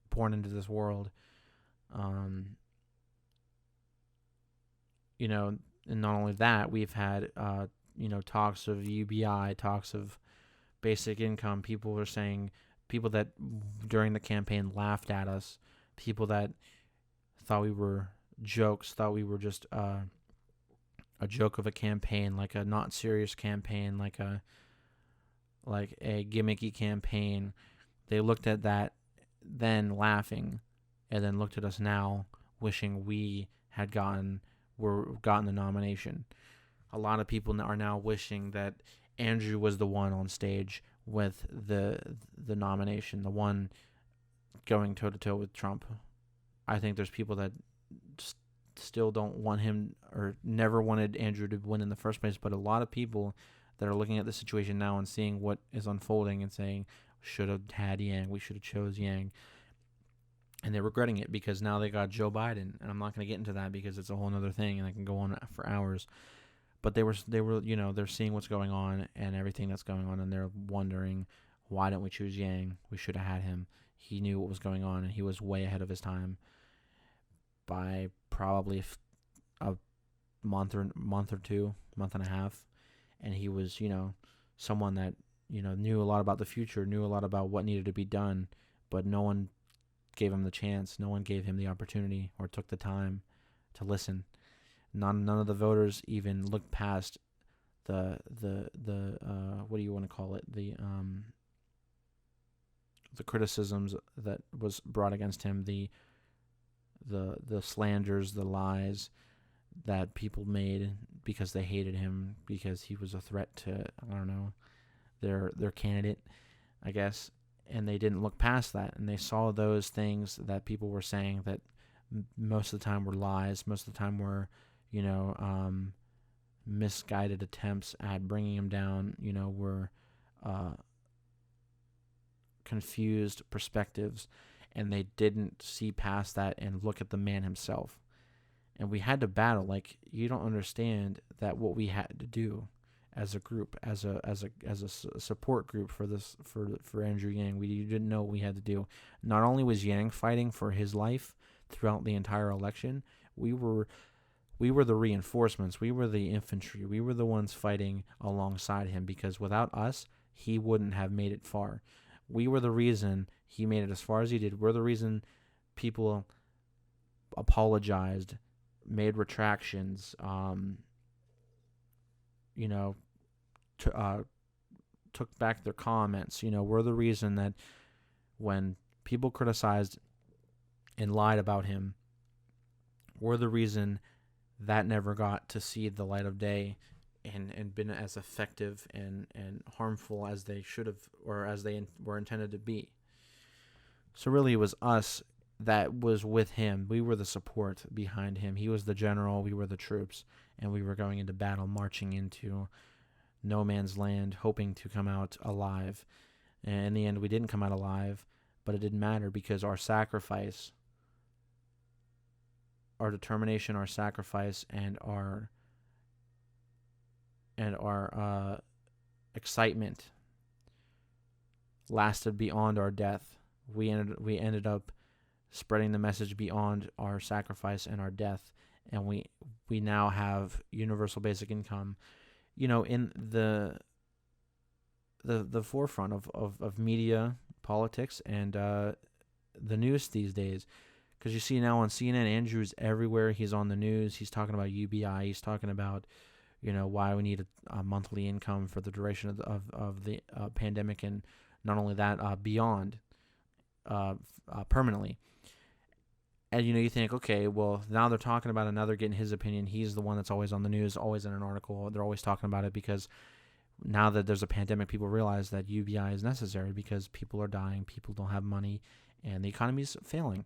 Speaker 1: born into this world. And not only that, we've had, talks of UBI, talks of basic income. People that during the campaign laughed at us, people that thought we were jokes, thought we were just a joke of a campaign, like a not serious campaign, like a gimmicky campaign. They looked at that then laughing, and then looked at us now wishing we had gotten the nomination. A lot of people are now wishing that Andrew was the one on stage with the nomination, the one going toe-to-toe with Trump. I think there's people that still don't want him, or never wanted Andrew to win in the first place, but a lot of people that are looking at the situation now and seeing what is unfolding and saying, should have had Yang, we should have chose Yang. And they're regretting it because now they got Joe Biden. And I'm not going to get into that because it's a whole other thing and I can go on for hours. But they were, they're seeing what's going on and everything that's going on, and they're wondering, why don't we choose Yang? We should have had him. He knew what was going on, and he was way ahead of his time by probably a month and a half. And he was, someone that, knew a lot about the future, knew a lot about what needed to be done, but no one gave him the chance. No one gave him the opportunity or took the time to listen. None of the voters even looked past the what do you want to call it, the criticisms that was brought against him, the slanders, the lies that people made because they hated him, because he was a threat to, I don't know, their candidate, I guess. And they didn't look past that, and they saw those things that people were saying that most of the time were lies, most of the time were, misguided attempts at bringing him down, were confused perspectives, and they didn't see past that and look at the man himself. And we had to battle. Like, you don't understand that what we had to do as a group, as a support group for Andrew Yang. You didn't know what we had to do. Not only was Yang fighting for his life throughout the entire election, we were the reinforcements. We were the infantry. We were the ones fighting alongside him, because without us, he wouldn't have made it far. We were the reason he made it as far as he did. We're the reason people apologized, made retractions, took back their comments. We're the reason that when people criticized and lied about him, we're the reason that never got to see the light of day and been as effective and harmful as they should have, or as they were intended to be. So really, it was us that was with him. We were the support behind him. He was the general, we were the troops, and we were going into battle, marching into no man's land, hoping to come out alive. And in the end, we didn't come out alive, but it didn't matter, because our sacrifice, our determination, our sacrifice, and our excitement lasted beyond our death. We ended up spreading the message beyond our sacrifice and our death, and we now have universal basic income, in the forefront of media, politics, and the news these days. Because you see now on CNN, Andrew's everywhere. He's on the news. He's talking about UBI. He's talking about, why we need a monthly income for the duration of the pandemic, and not only that, beyond permanently. And, you think, okay, well, now they're talking about another getting his opinion. He's the one that's always on the news, always in an article. They're always talking about it, because now that there's a pandemic, people realize that UBI is necessary, because people are dying, people don't have money, and the economy's failing.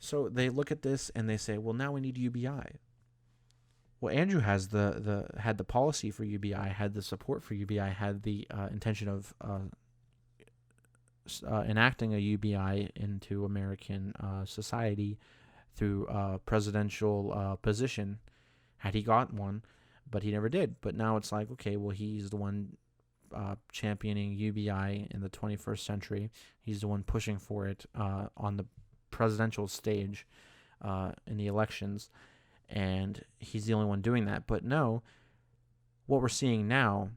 Speaker 1: So they look at this and they say, well, now we need UBI. Well, Andrew has had the policy for UBI, had the support for UBI, had the intention of enacting a UBI into American society through a presidential position, had he got one, but he never did. But now it's like, okay, well, he's the one championing UBI in the 21st century. He's the one pushing for it on the presidential stage in the elections, and he's the only one doing that. But no, what we're seeing now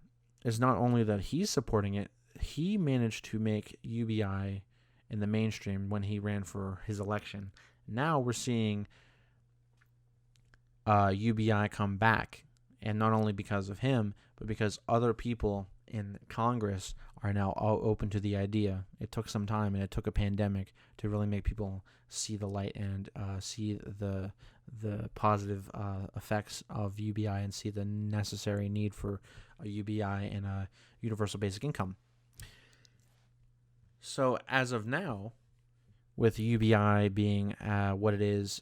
Speaker 1: is not only that he's supporting it, he managed to make UBI in the mainstream when he ran for his election. Now we're seeing UBI come back, and not only because of him, but because other people in Congress are now all open to the idea. It took some time, and it took a pandemic to really make people see the light and see the positive effects of UBI, and see the necessary need for a UBI and a universal basic income. So as of now, with UBI being what it is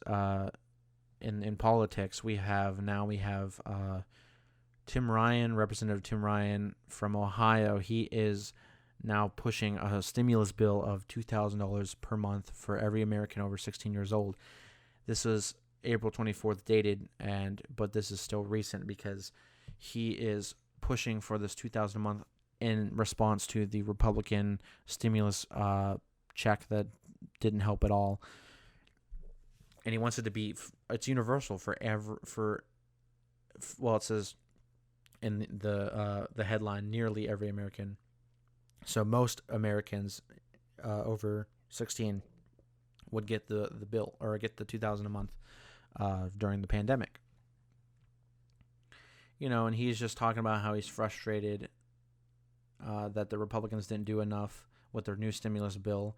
Speaker 1: in politics, we have Tim Ryan, Representative Tim Ryan from Ohio. He is now pushing a stimulus bill of $2,000 per month for every American over 16 years old. This is April 24th dated, but this is still recent, because he is pushing for this $2,000 a month in response to the Republican stimulus check that didn't help at all. And he wants it to be, it's universal well, it says in the headline, nearly every American. So most Americans over 16 would get the bill, or get the $2,000 a month during the pandemic. And he's just talking about how he's frustrated that the Republicans didn't do enough with their new stimulus bill,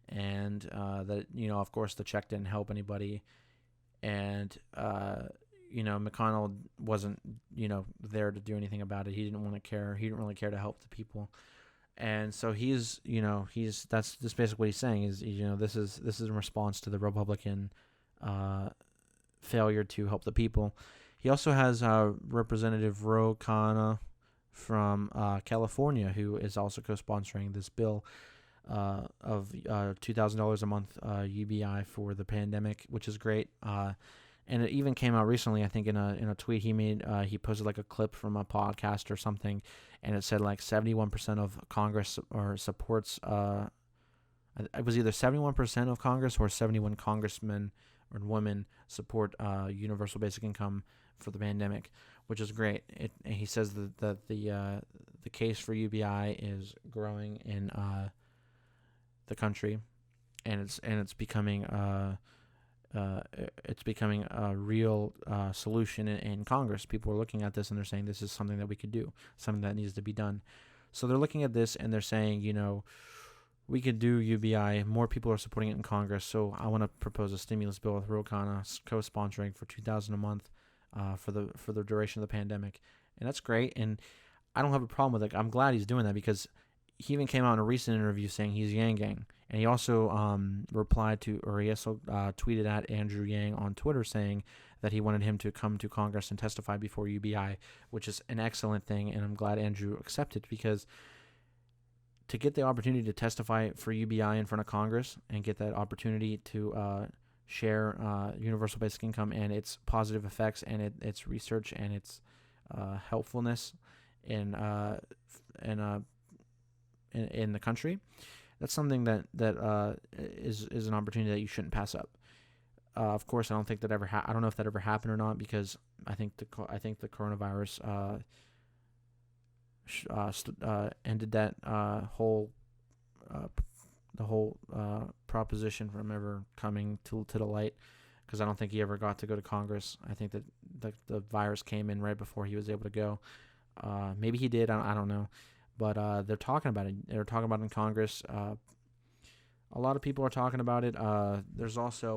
Speaker 1: and that of course, the check didn't help anybody, and McConnell wasn't there to do anything about it. He didn't want to care. He didn't really care to help the people, and so that's just basically what he's saying is this is in response to the Republican failure to help the people. He also has Representative Ro Khanna from California, who is also co-sponsoring this bill of $2,000 a month UBI for the pandemic, which is great. And it even came out recently, I think, in a tweet he made. He posted like a clip from a podcast or something, and it said like 71% of Congress or supports. It was either 71% of Congress or 71 congressmen or women support universal basic income for the pandemic, which is great. And he says that the case for UBI is growing in the country, and it's becoming a real solution in Congress. People are looking at this and they're saying this is something that we could do, something that needs to be done. So they're looking at this and they're saying, we could do UBI. More people are supporting it in Congress. So I want to propose a stimulus bill with Ro Khanna co-sponsoring for $2,000 a month for the duration of the pandemic, and that's great. And I don't have a problem with it. I'm glad he's doing that because he even came out in a recent interview saying he's Yang Gang. And he also tweeted at Andrew Yang on Twitter saying that he wanted him to come to Congress and testify before UBI, which is an excellent thing. And I'm glad Andrew accepted, because to get the opportunity to testify for UBI in front of Congress and get that opportunity to share universal basic income and its positive effects and its research and its helpfulness in the country, that's something that is an opportunity that you shouldn't pass up. Of course, I don't think that I don't know if that ever happened or not, because I think the coronavirus ended that whole proposition from ever coming to the light, because I don't think he ever got to go to Congress. I think that the virus came in right before he was able to go. Maybe he did. I don't know. But they're talking about it. They're talking about it in Congress. A lot of people are talking about it.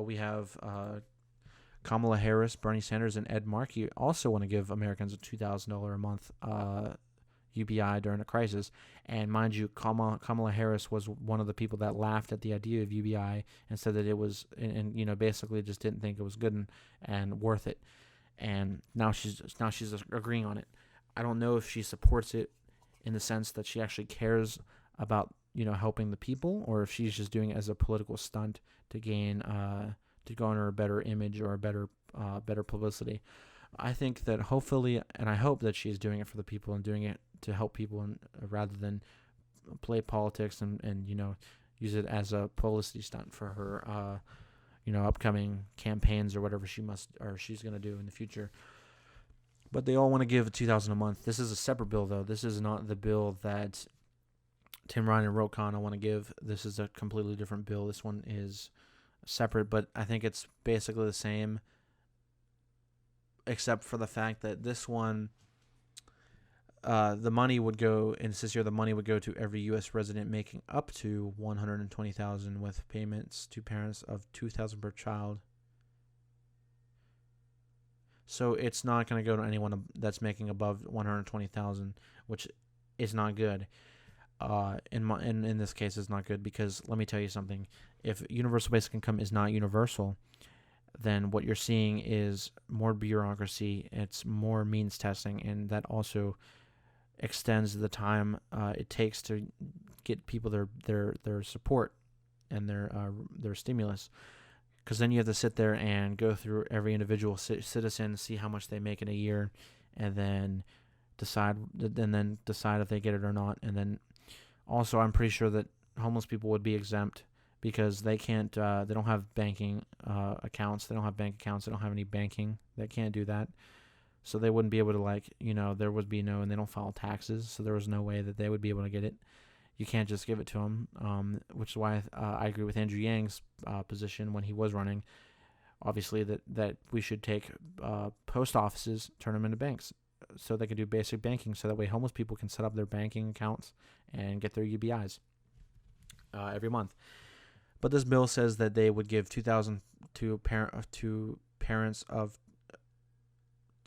Speaker 1: We have Kamala Harris, Bernie Sanders, and Ed Markey also want to give Americans a $2,000 a month UBI during a crisis. And mind you, Kamala Harris was one of the people that laughed at the idea of UBI and said that it was, and basically just didn't think it was good and worth it. And now she's agreeing on it. I don't know if she supports it in the sense that she actually cares about helping the people, or if she's just doing it as a political stunt to garner a better image or a better publicity. I think that hopefully, and I hope that she's doing it for the people and doing it to help people, and rather than play politics and use it as a publicity stunt for her upcoming campaigns or whatever she's going to do in the future. But they all want to give $2,000 a month. This is a separate bill, though. This is not the bill that Tim Ryan and Ro Khanna want to give. This is a completely different bill. This one is separate, but I think it's basically the same, except for the fact that this one, the money would go to every U.S. resident making up to $120,000 with payments to parents of $2,000 per child. So it's not going to go to anyone that's making above $120,000, which is not good. In this case, it's not good, because let me tell you something. If universal basic income is not universal, then what you're seeing is more bureaucracy. It's more means testing, and that also extends the time it takes to get people their support and their stimulus. Because then you have to sit there and go through every individual citizen, see how much they make in a year, and then decide if they get it or not. And then also, I'm pretty sure that homeless people would be exempt, because they can't. They don't have banking accounts. They don't have bank accounts. They don't have any banking. They can't do that. So they wouldn't be able to there would be no, and they don't file taxes. So there was no way that they would be able to get it. You can't just give it to them, which is why I agree with Andrew Yang's position when he was running. Obviously, that we should take post offices, turn them into banks. so they can do basic banking, so that way homeless people can set up their banking accounts and get their UBIs every month. But this bill says that they would give 2,000 to parents of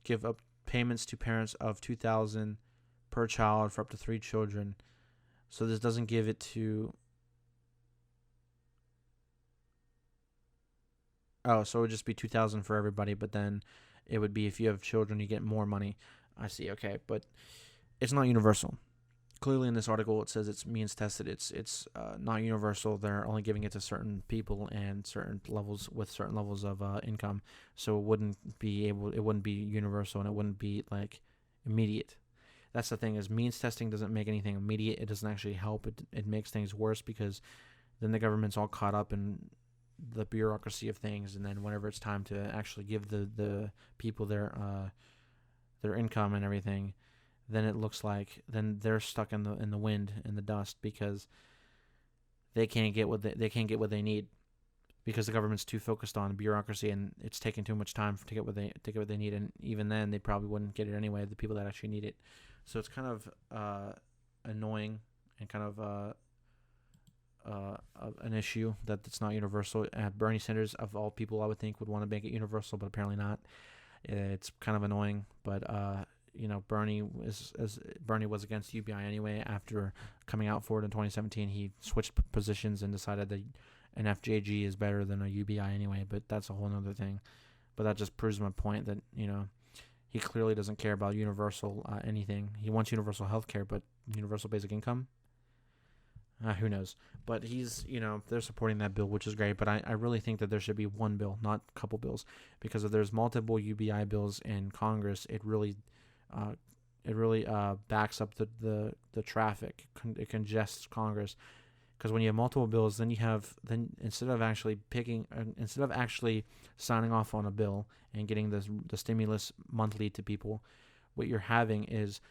Speaker 1: give up payments to parents of 2,000 per child for up to 3 children. So this doesn't give it to. Oh, so it would just be 2,000 for everybody, but then it would be if you have children, you get more money. I see. Okay, but it's not universal. Clearly, in this article, it says it's means tested. It's not universal. They're only giving it to certain people and certain levels with certain levels of income. So it wouldn't be universal, and it wouldn't be like immediate. That's the thing, is means testing doesn't make anything immediate. It doesn't actually help. It makes things worse, because then the government's all caught up in the bureaucracy of things, and then whenever it's time to actually give the people their income and everything, then it looks like then they're stuck in the wind and the dust, because they can't get what they need, because the government's too focused on bureaucracy, and it's taking too much time to get what they need, and even then they probably wouldn't get it anyway, the people that actually need it. So it's kind of annoying and kind of an issue that it's not universal. Bernie Sanders, of all people, I would think would want to make it universal, but apparently not. It's kind of annoying, but Bernie was against UBI anyway. After coming out for it in 2017, he switched positions and decided that an FJG is better than a UBI anyway. But that's a whole other thing. But that just proves my point that he clearly doesn't care about universal anything. He wants universal health care, but universal basic income? Who knows? But they're supporting that bill, which is great. But I really think that there should be one bill, not a couple bills, because if there's multiple UBI bills in Congress, it really backs up the traffic. It congests Congress, because when you have multiple bills, then instead of actually signing off on a bill and getting the stimulus monthly to people, what you're having is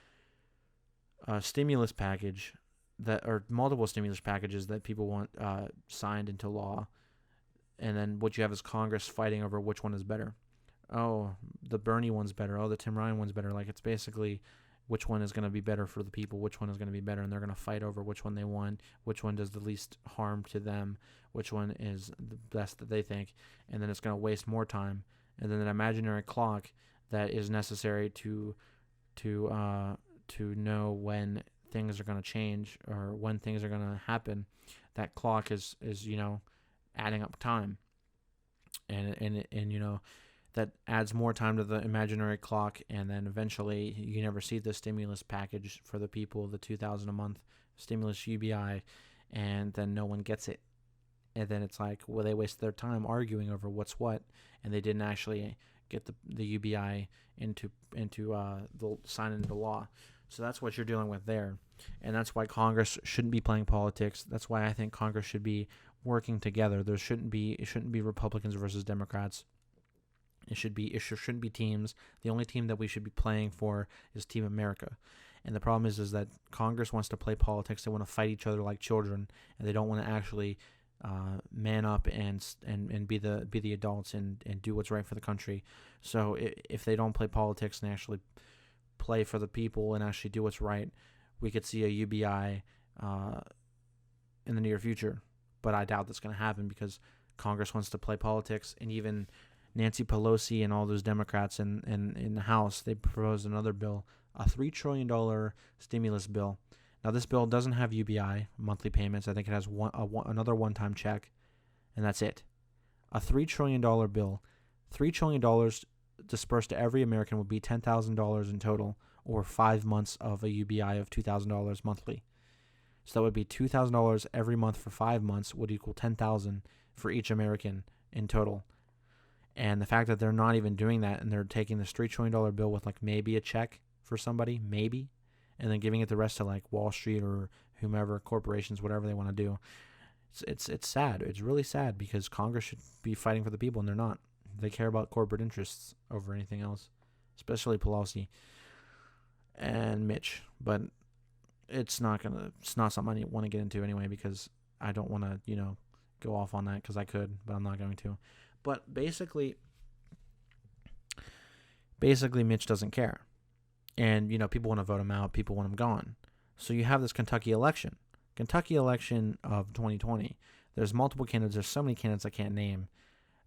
Speaker 1: a stimulus package or multiple stimulus packages that people want signed into law, and then what you have is Congress fighting over which one is better. Oh, the Bernie one's better. Oh, the Tim Ryan one's better. Like, it's basically which one is going to be better for the people, which one is going to be better, and they're going to fight over which one they want, which one does the least harm to them, which one is the best that they think, and then it's going to waste more time. And then an imaginary clock that is necessary to know when things are going to change or when things are going to happen. That clock is adding up time, and that adds more time to the imaginary clock, and then eventually you never see the stimulus package for the people, the $2,000 a month stimulus UBI, and then no one gets it. And then it's like, well, they wasted their time arguing over what's what, and they didn't actually get the UBI into the sign into law. So that's what you're dealing with there. And that's why Congress shouldn't be playing politics. That's why I think Congress should be working together. It shouldn't be Republicans versus Democrats. It shouldn't be teams. The only team that we should be playing for is Team America. And the problem is that Congress wants to play politics. They want to fight each other like children, and they don't want to actually man up and be the adults and do what's right for the country. So if they don't play politics and actually play for the people and actually do what's right, we could see a UBI in the near future. But I doubt that's going to happen, because Congress wants to play politics, and even Nancy Pelosi and all those Democrats in the House, they proposed another bill, a $3 trillion stimulus bill. Now, this bill doesn't have UBI monthly payments. I think it has another one-time check, and that's it. A $3 trillion bill, $3 trillion dispersed to every American would be $10,000 in total, or 5 months of a UBI of $2,000 monthly. So that would be $2,000 every month for 5 months would equal $10,000 for each American in total. And the fact that they're not even doing that, and they're taking this $3 trillion bill with like maybe a check for somebody, maybe, and then giving it the rest to like Wall Street or whomever, corporations, whatever they want to do. It's sad. It's really sad, because Congress should be fighting for the people, and they're not. They care about corporate interests over anything else, especially Pelosi and Mitch. But it's not something I want to get into anyway, because I don't want to go off on that, because I could, but I'm not going to. But basically Mitch doesn't care. And, people want to vote him out. People want him gone. So you have this Kentucky election of 2020. There's multiple candidates. There's so many candidates I can't name.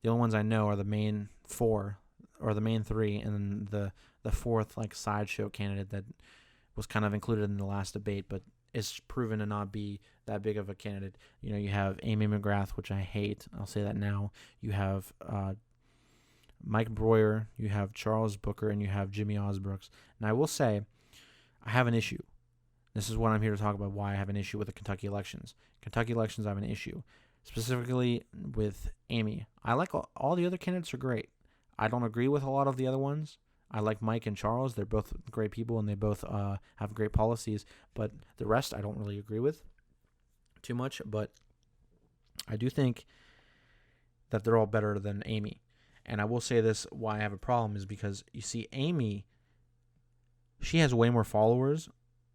Speaker 1: The only ones I know are the main four or the main three, and then the fourth sideshow candidate that was kind of included in the last debate, but is proven to not be that big of a candidate. You have Amy McGrath, which I hate. I'll say that now. You have Mike Breuer, you have Charles Booker, and you have Jimmy Osbrooks. And I will say, I have an issue. This is what I'm here to talk about, why I have an issue with the Kentucky elections. I have an issue. Specifically with Amy. I like all the other candidates are great. I don't agree with a lot of the other ones. I like Mike and Charles. They're both great people, and they both have great policies. But the rest I don't really agree with too much. But I do think that they're all better than Amy. And I will say this, why I have a problem is because, you see, Amy, she has way more followers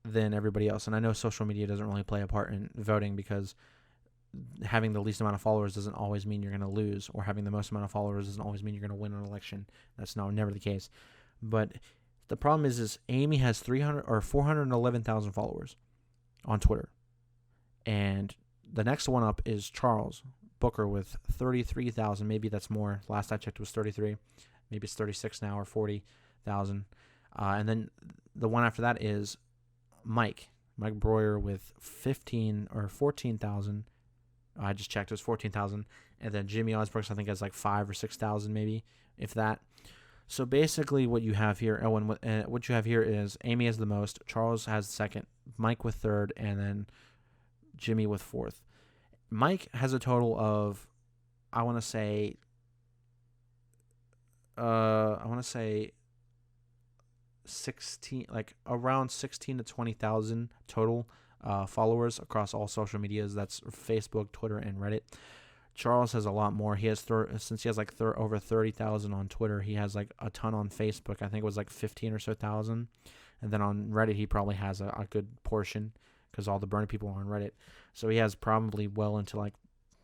Speaker 1: than everybody else. And I know social media doesn't really play a part in voting, because having the least amount of followers doesn't always mean you're going to lose, or having the most amount of followers doesn't always mean you're going to win an election. That's never the case. But the problem is Amy has 411,000 followers on Twitter. And the next one up is Charles Booker with 33,000. Maybe that's more. Last I checked was 33. Maybe it's 36 now, or 40,000. And then the one after that is Mike Breuer with 15 or 14,000. I just checked, it was 14,000. And then Jimmy Osbrooks, I think, has 5,000 or 6,000, maybe, if that. So basically what you have here, what you have here is Amy has the most, Charles has second, Mike with third, and then Jimmy with fourth. Mike has a total of, I want to say 16, around 16 to 20,000 total followers across all social medias. That's Facebook, Twitter, and Reddit. Charles has a lot more. He has since he has over 30,000 on Twitter. He has a ton on Facebook. I think it was 15 or so thousand. And then on Reddit, he probably has a good portion, because all the Bernie people are on Reddit. So he has probably well into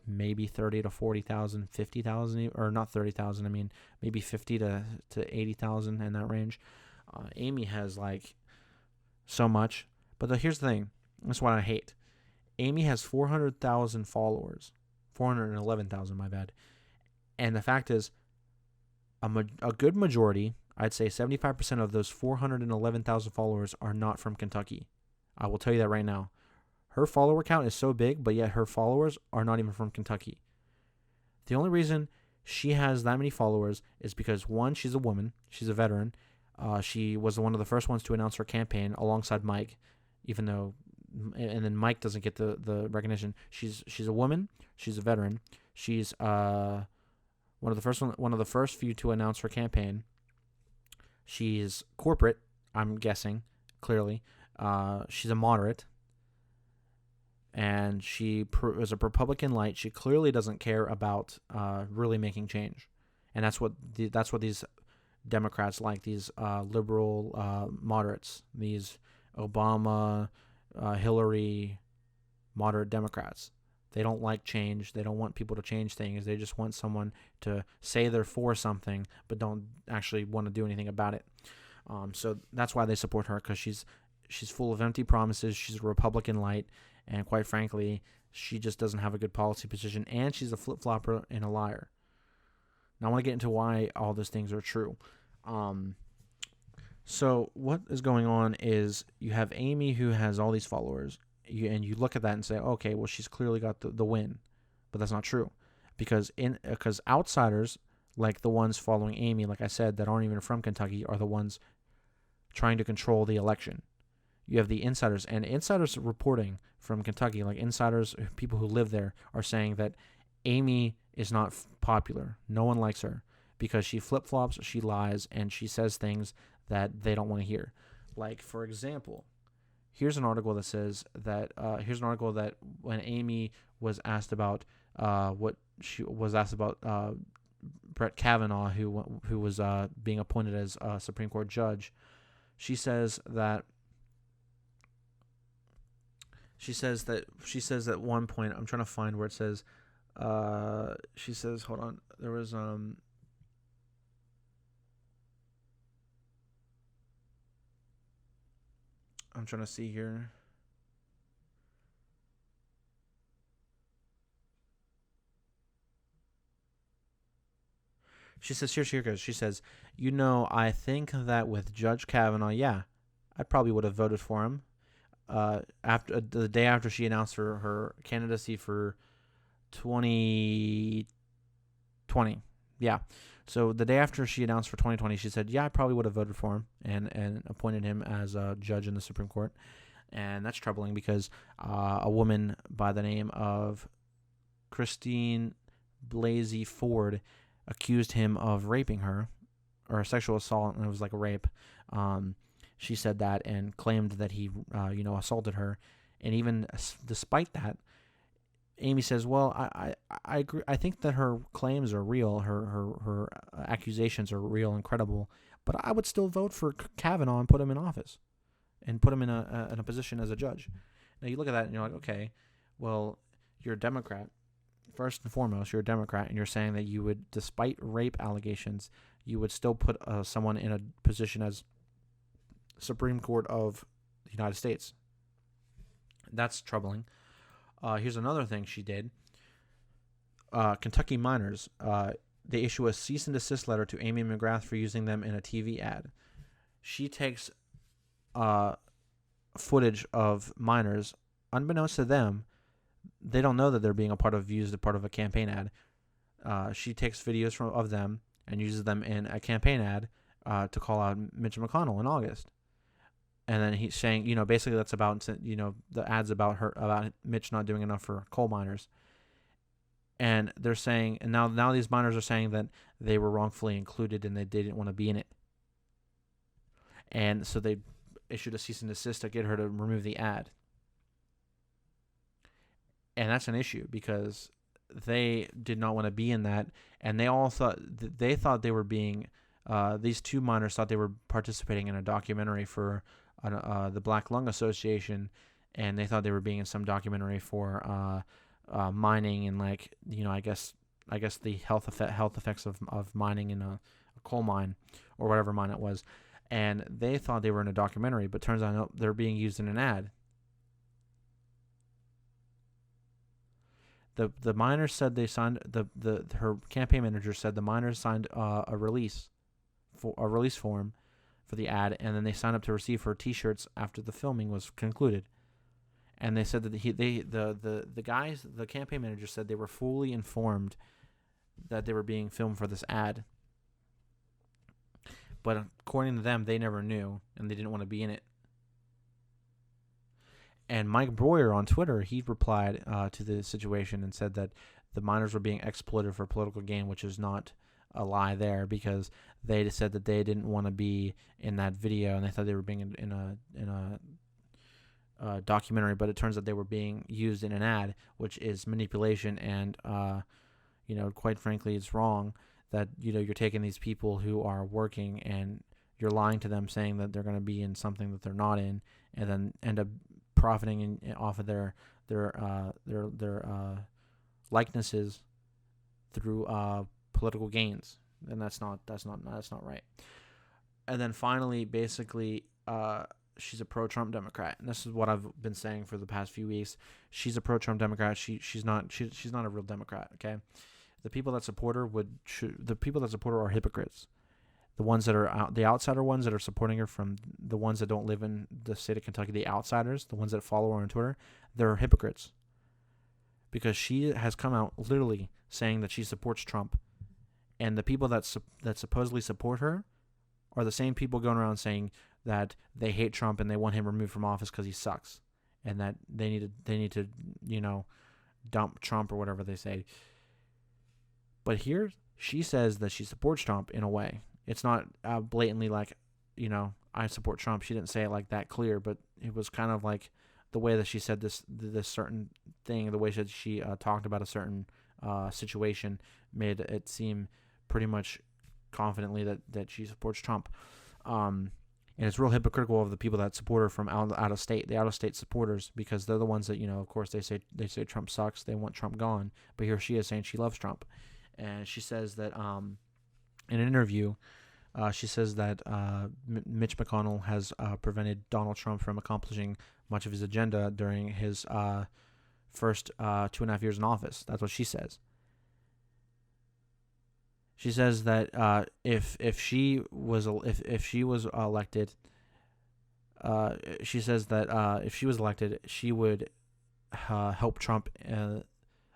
Speaker 1: maybe 30 to 40,000, 50,000, or not 30,000. I mean, maybe 50 to 80,000 in that range. Amy has so much. But here's the thing. That's what I hate. Amy has 400,000 followers. 411,000, my bad. And the fact is, a good majority, I'd say 75% of those 411,000 followers are not from Kentucky. I will tell you that right now. Her follower count is so big, but yet her followers are not even from Kentucky. The only reason she has that many followers is because, one, she's a woman. She's a veteran. She was one of the first ones to announce her campaign alongside Mike, even though, and then Mike doesn't get the recognition. She's a woman. She's a veteran. She's one of the first few to announce her campaign. She's corporate, I'm guessing, clearly. She's a moderate, and she is a Republican light. She clearly doesn't care about really making change, and that's what these Democrats like. These liberal moderates, these Obama, Hillary, moderate Democrats. They don't like change. They don't want people to change things. They just want someone to say they're for something, but don't actually want to do anything about it. So that's why they support her, because she's full of empty promises. She's a Republican light, and quite frankly, she just doesn't have a good policy position, and she's a flip-flopper and a liar. Now I want to get into why all those things are true. So what is going on is you have Amy, who has all these followers, and you look at that and say, okay, well, she's clearly got the win. But that's not true, because outsiders, like the ones following Amy, like I said, that aren't even from Kentucky, are the ones trying to control the election. You have the insiders, and insiders reporting from Kentucky, like insiders, people who live there, are saying that Amy is not popular. No one likes her because she flip-flops, she lies, and she says things that they don't want to hear. Like, for example, here's an article that says that when Amy was asked about Brett Kavanaugh, who was being appointed as a Supreme Court judge, she says that at one point, I'm trying to find where it says, she says, hold on, there was I'm trying to see here. She says, here she goes. She says, I think that with Judge Kavanaugh, yeah, I probably would have voted for him. After the day after she announced her candidacy for 2020. Yeah. So the day after she announced for 2020, she said, yeah, I probably would have voted for him and appointed him as a judge in the Supreme Court. And that's troubling because a woman by the name of Christine Blasey Ford accused him of raping her, or a sexual assault, and it was like a rape. She said that and claimed that he, assaulted her. And even despite that, Amy says, "Well, I agree. I think that her claims are real. Her accusations are real and credible. But I would still vote for Kavanaugh and put him in office, and put him in a position as a judge." Now you look at that and you're like, okay, well, you're a Democrat. First and foremost, you're a Democrat, and you're saying that you would, despite rape allegations, you would still put someone in a position as Supreme Court of the United States. That's troubling. Here's another thing she did. Kentucky miners, they issue a cease and desist letter to Amy McGrath for using them in a TV ad. She takes footage of miners, unbeknownst to them. They don't know that they're being used as part of a campaign ad. She takes videos of them and uses them in a campaign ad to call out Mitch McConnell in August. And then he's saying, basically that's about, the ad's about Mitch not doing enough for coal miners. And they're saying, and now these miners are saying that they were wrongfully included and they didn't want to be in it. And so they issued a cease and desist to get her to remove the ad. And that's an issue because they did not want to be in that, and they all thought they were being. These two miners thought they were participating in a documentary for the Black Lung Association, and they thought they were being in some documentary for mining and I guess the health effects of mining in a coal mine or whatever mine it was, and they thought they were in a documentary, but turns out no, they're being used in an ad. The miners said they signed her campaign manager said the miners signed a release form for the ad, and then they signed up to receive her T-shirts after the filming was concluded. And they said that the campaign manager said they were fully informed that they were being filmed for this ad, but according to them, they never knew and they didn't want to be in it. And Mike Breuer on Twitter, he replied to the situation and said that the miners were being exploited for political gain, which is not a lie there, because they said that they didn't want to be in that video and they thought they were being in a documentary, but it turns out they were being used in an ad, which is manipulation, and quite frankly, it's wrong that you're taking these people who are working and you're lying to them, saying that they're going to be in something that they're not in, and then end up profiting off of their likenesses through political gains, and that's not right. And then finally, basically, she's a pro-Trump Democrat, and this is what I've been saying for the past few weeks. She's a pro-Trump Democrat. She's not a real Democrat. Okay, the people that support her are hypocrites. The ones that are the outsider ones that are supporting her, from the ones that don't live in the state of Kentucky, the outsiders, the ones that follow her on Twitter, they're hypocrites. Because she has come out literally saying that she supports Trump, and the people that supposedly support her are the same people going around saying that they hate Trump and they want him removed from office because he sucks, and that they need to dump Trump or whatever they say. But here she says that she supports Trump in a way. It's not blatantly like, I support Trump. She didn't say it like that clear, but it was kind of like the way that she said this certain thing, the way that she talked about a certain situation made it seem pretty much confidently that she supports Trump. And it's real hypocritical of the people that support her from out of state, the out of state supporters, because they're the ones that, of course they say Trump sucks. They want Trump gone. But here she is saying she loves Trump. And she says that in an interview She says that Mitch McConnell has prevented Donald Trump from accomplishing much of his agenda during his first 2.5 years in office. That's what she says. She says that if she was elected, she says that if she was elected, she would help Trump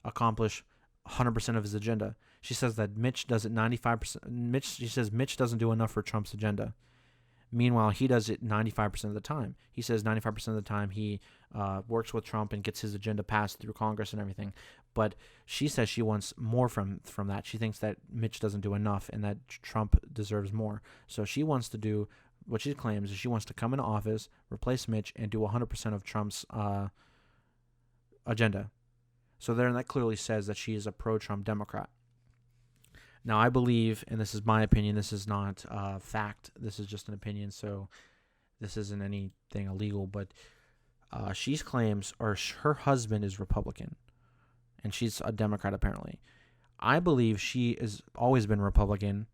Speaker 1: accomplish 100% of his agenda. She says that Mitch does it 95%. She says Mitch doesn't do enough for Trump's agenda. Meanwhile, he does it 95% of the time. He says 95% of the time he works with Trump and gets his agenda passed through Congress and everything. But she says she wants more from that. She thinks that Mitch doesn't do enough and that Trump deserves more. So she wants to do what she claims is she wants to come into office, replace Mitch, and do 100% of Trump's agenda. So there, that clearly says that she is a pro-Trump Democrat. Now, I believe, and this is my opinion, this is not fact, this is just an opinion, so this isn't anything illegal, but she claims, or her husband is Republican, and she's a Democrat apparently. I believe she has always been Republican,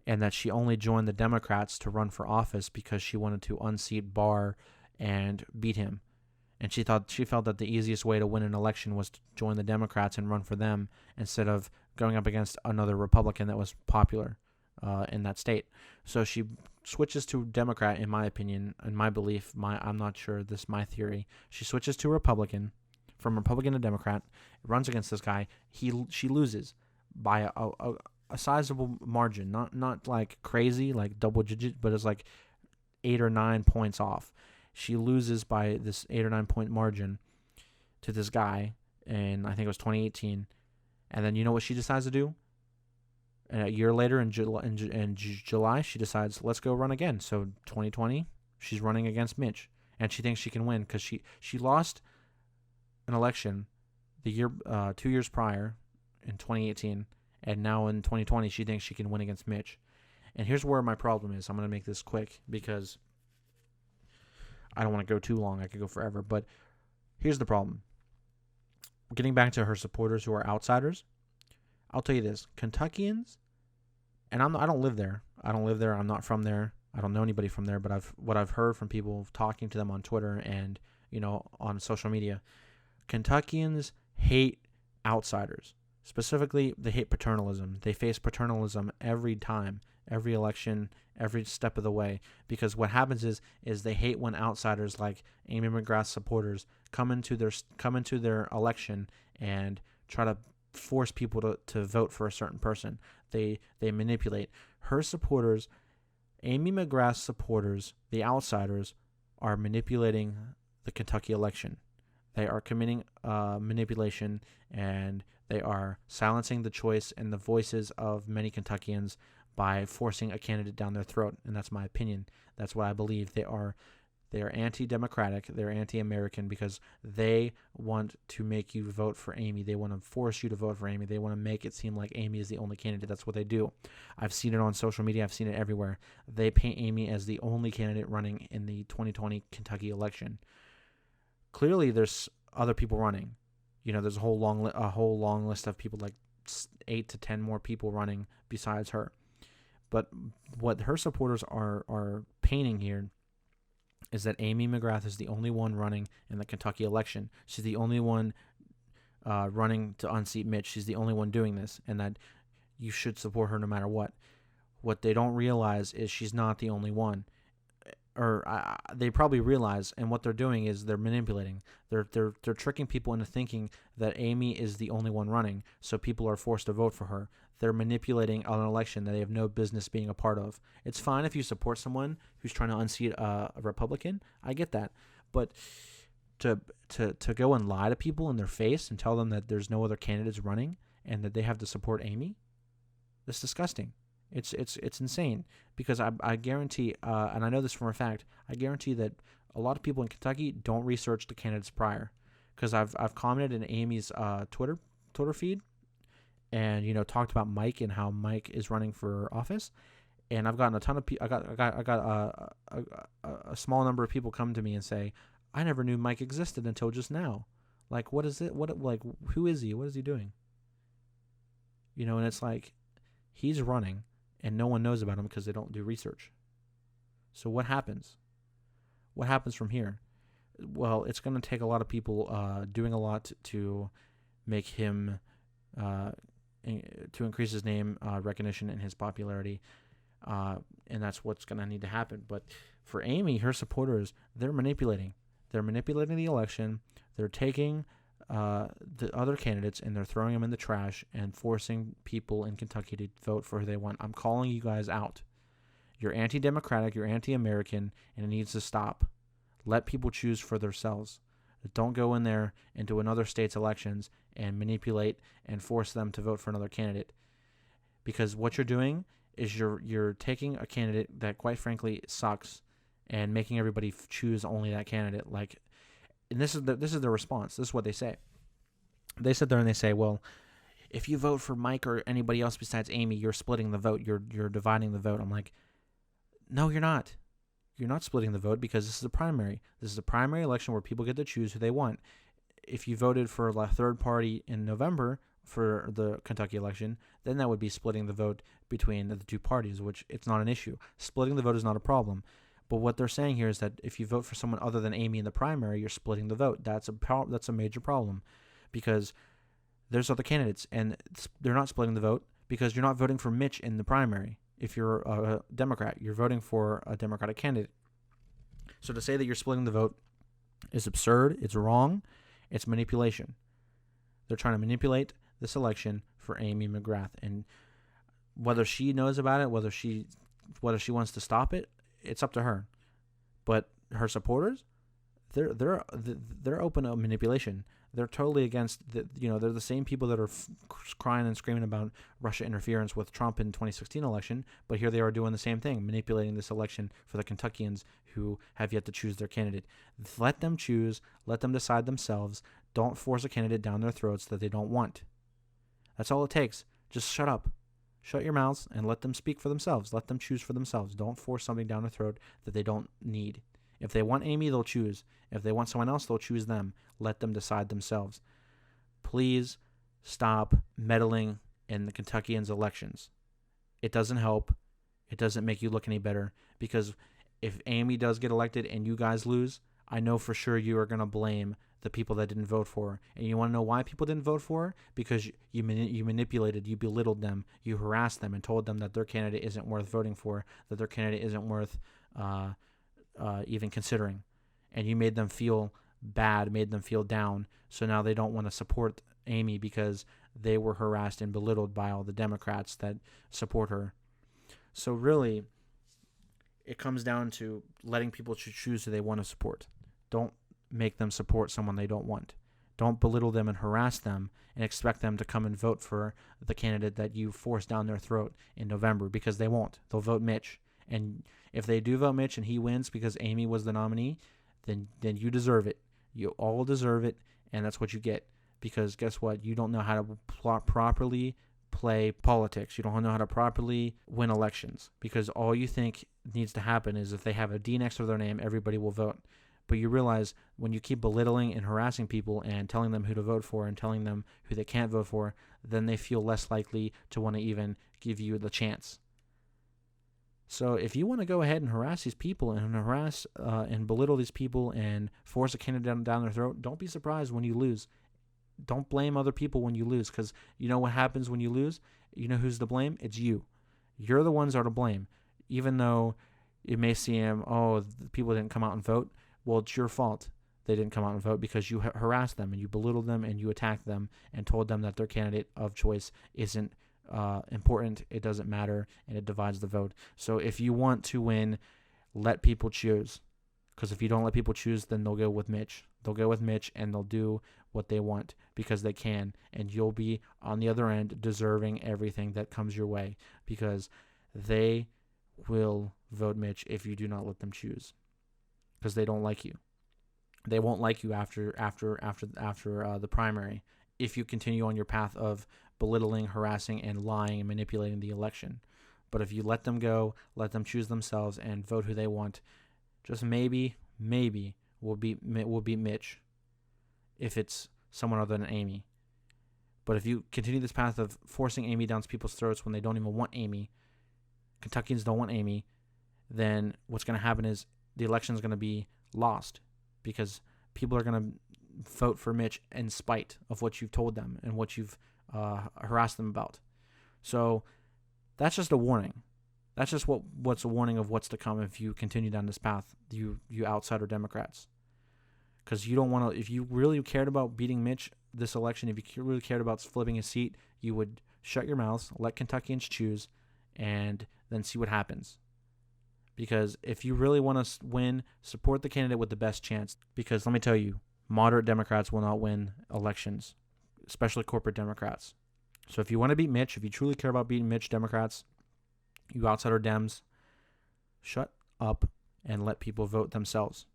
Speaker 1: and that she only joined the Democrats to run for office because she wanted to unseat Barr and beat him. And she felt that the easiest way to win an election was to join the Democrats and run for them instead of going up against another Republican that was popular in that state. So she switches to Democrat, in my opinion, in my belief. I'm not sure, this is my theory. She switches to Republican, from Republican to Democrat, runs against this guy. She loses by a sizable margin, not like crazy, like double digit, but it's like 8 or 9 points off. She loses by this 8 or 9 point margin to this guy, and I think it was 2018. And then you know what she decides to do? And a year later, in July, she decides, let's go run again. So 2020, she's running against Mitch, and she thinks she can win because she lost an election the year 2 years prior in 2018, and now in 2020 she thinks she can win against Mitch. And here's where my problem is. I'm going to make this quick because I don't want to go too long. I could go forever. But here's the problem. Getting back to her supporters who are outsiders, I'll tell you this. Kentuckians, and I don't live there. I'm not from there. I don't know anybody from there. But what I've heard from people talking to them on Twitter and on social media, Kentuckians hate outsiders. Specifically, they hate paternalism. They face paternalism every time, every election, every step of the way. Because what happens is they hate when outsiders like Amy McGrath's supporters come into their election and try to force people to vote for a certain person. They manipulate. Her supporters, Amy McGrath's supporters, the outsiders, are manipulating the Kentucky election. They are committing manipulation, and they are silencing the choice and the voices of many Kentuckians by forcing a candidate down their throat. And that's my opinion. That's what I believe. They are anti-democratic. They're anti-American because they want to make you vote for Amy. They want to force you to vote for Amy. They want to make it seem like Amy is the only candidate. That's what they do. I've seen it on social media. I've seen it everywhere. They paint Amy as the only candidate running in the 2020 Kentucky election. Clearly, there's other people running. There's a whole long list of people, like 8 to 10 more people running besides her. But what her supporters are painting here is that Amy McGrath is the only one running in the Kentucky election. She's the only one running to unseat Mitch. She's the only one doing this, and that you should support her no matter what. What they don't realize is she's not the only one. Or they probably realize, and what they're doing is they're manipulating. They're tricking people into thinking that Amy is the only one running, so people are forced to vote for her. They're manipulating an election that they have no business being a part of. It's fine if you support someone who's trying to unseat a Republican. I get that, but to go and lie to people in their face and tell them that there's no other candidates running and that they have to support Amy, that's disgusting. It's insane, because I guarantee, and I know this from a fact, I guarantee that a lot of people in Kentucky don't research the candidates prior, because I've commented in Amy's Twitter feed, and talked about Mike and how Mike is running for office, and I've gotten a ton of people. I got a small number of people come to me and say, I never knew Mike existed until just now. Like, what is it? Who is he? What is he doing? And it's like, he's running. and no one knows about them because they don't do research. So what happens? What happens from here? Well, it's going to take a lot of people doing a lot to make him, to increase his name recognition and his popularity, and that's what's going to need to happen. But for Amy, her supporters, they're manipulating. They're manipulating the election. They're taking the other candidates and they're throwing them in the trash and forcing people in Kentucky to vote for who they want. I'm calling you guys out. You're anti-democratic, you're anti-American, and it needs to stop. Let people choose for themselves. Don't go in there into another state's elections and manipulate and force them to vote for another candidate. Because what you're doing is you're taking a candidate that, quite frankly, sucks and making everybody choose only that candidate. Like, and this is their response. This is what they say. They sit there and they say, well, if you vote for Mike or anybody else besides Amy, you're splitting the vote. You're dividing the vote. I'm like, no, you're not. You're not splitting the vote because this is a primary. This is a primary election where people get to choose who they want. If you voted for a third party in November for the Kentucky election, then that would be splitting the vote between the two parties, which it's not an issue. Splitting the vote is not a problem. But what they're saying here is that if you vote for someone other than Amy in the primary, you're splitting the vote. That's a major problem because there's other candidates, and they're not splitting the vote because you're not voting for Mitch in the primary. If you're a Democrat, you're voting for a Democratic candidate. So to say that you're splitting the vote is absurd. It's wrong. It's manipulation. They're trying to manipulate this election for Amy McGrath, and whether she knows about it, whether she wants to stop it, it's up to her. But her supporters, they're open to manipulation. They're totally against they're the same people that are crying and screaming about Russia interference with Trump in 2016 election, but here they are doing the same thing, manipulating this election for the Kentuckians who have yet to choose their candidate. Let them choose, let them decide themselves. Don't force a candidate down their throats that they don't want. That's all it takes. Just shut up. Shut your mouths and let them speak for themselves. Let them choose for themselves. Don't force something down their throat that they don't need. If they want Amy, they'll choose. If they want someone else, they'll choose them. Let them decide themselves. Please stop meddling in the Kentuckians' elections. It doesn't help. It doesn't make you look any better. Because if Amy does get elected and you guys lose, I know for sure you are going to blame the people that didn't vote for her. And you want to know why people didn't vote for her? Because you manipulated, you belittled them, you harassed them and told them that their candidate isn't worth voting for, that their candidate isn't worth even considering. And you made them feel bad, made them feel down. So now they don't want to support Amy because they were harassed and belittled by all the Democrats that support her. So really, it comes down to letting people choose who they want to support. Don't make them support someone they don't want. Don't belittle them and harass them and expect them to come and vote for the candidate that you forced down their throat in November, because they won't. They'll vote Mitch. And if they do vote Mitch and he wins because Amy was the nominee, then you deserve it. You all deserve it, and that's what you get. Because guess what? You don't know how to properly play politics. You don't know how to properly win elections, because all you think needs to happen is if they have a D next to their name, everybody will vote. But you realize when you keep belittling and harassing people and telling them who to vote for and telling them who they can't vote for, then they feel less likely to want to even give you the chance. So if you want to go ahead and harass these people and harass and belittle these people and force a candidate down their throat, don't be surprised when you lose. Don't blame other people when you lose, because you know what happens when you lose? You know who's to blame? It's you. You're the ones that are to blame. Even though it may seem, the people didn't come out and vote. Well, it's your fault they didn't come out and vote, because you harassed them and you belittled them and you attacked them and told them that their candidate of choice isn't important, it doesn't matter, and it divides the vote. So if you want to win, let people choose. Because if you don't let people choose, then they'll go with Mitch. They'll go with Mitch and they'll do what they want because they can. And you'll be on the other end deserving everything that comes your way, because they will vote Mitch if you do not let them choose. Because they don't like you. They won't like you after the primary if you continue on your path of belittling, harassing, and lying and manipulating the election. But if you let them go, let them choose themselves and vote who they want, just maybe we'll beat Mitch if it's someone other than Amy. But if you continue this path of forcing Amy down people's throats when they don't even want Amy, Kentuckians don't want Amy, then what's going to happen is the election is going to be lost because people are going to vote for Mitch in spite of what you've told them and what you've harassed them about. So that's just a warning. That's just what's a warning of what's to come if you continue down this path, you outsider Democrats. Because you don't want to, if you really cared about beating Mitch this election, if you really cared about flipping his seat, you would shut your mouths, let Kentuckians choose, and then see what happens. Because if you really want to win, support the candidate with the best chance. Because let me tell you, moderate Democrats will not win elections, especially corporate Democrats. So if you want to beat Mitch, if you truly care about beating Mitch, Democrats, you outsider Dems, shut up and let people vote themselves.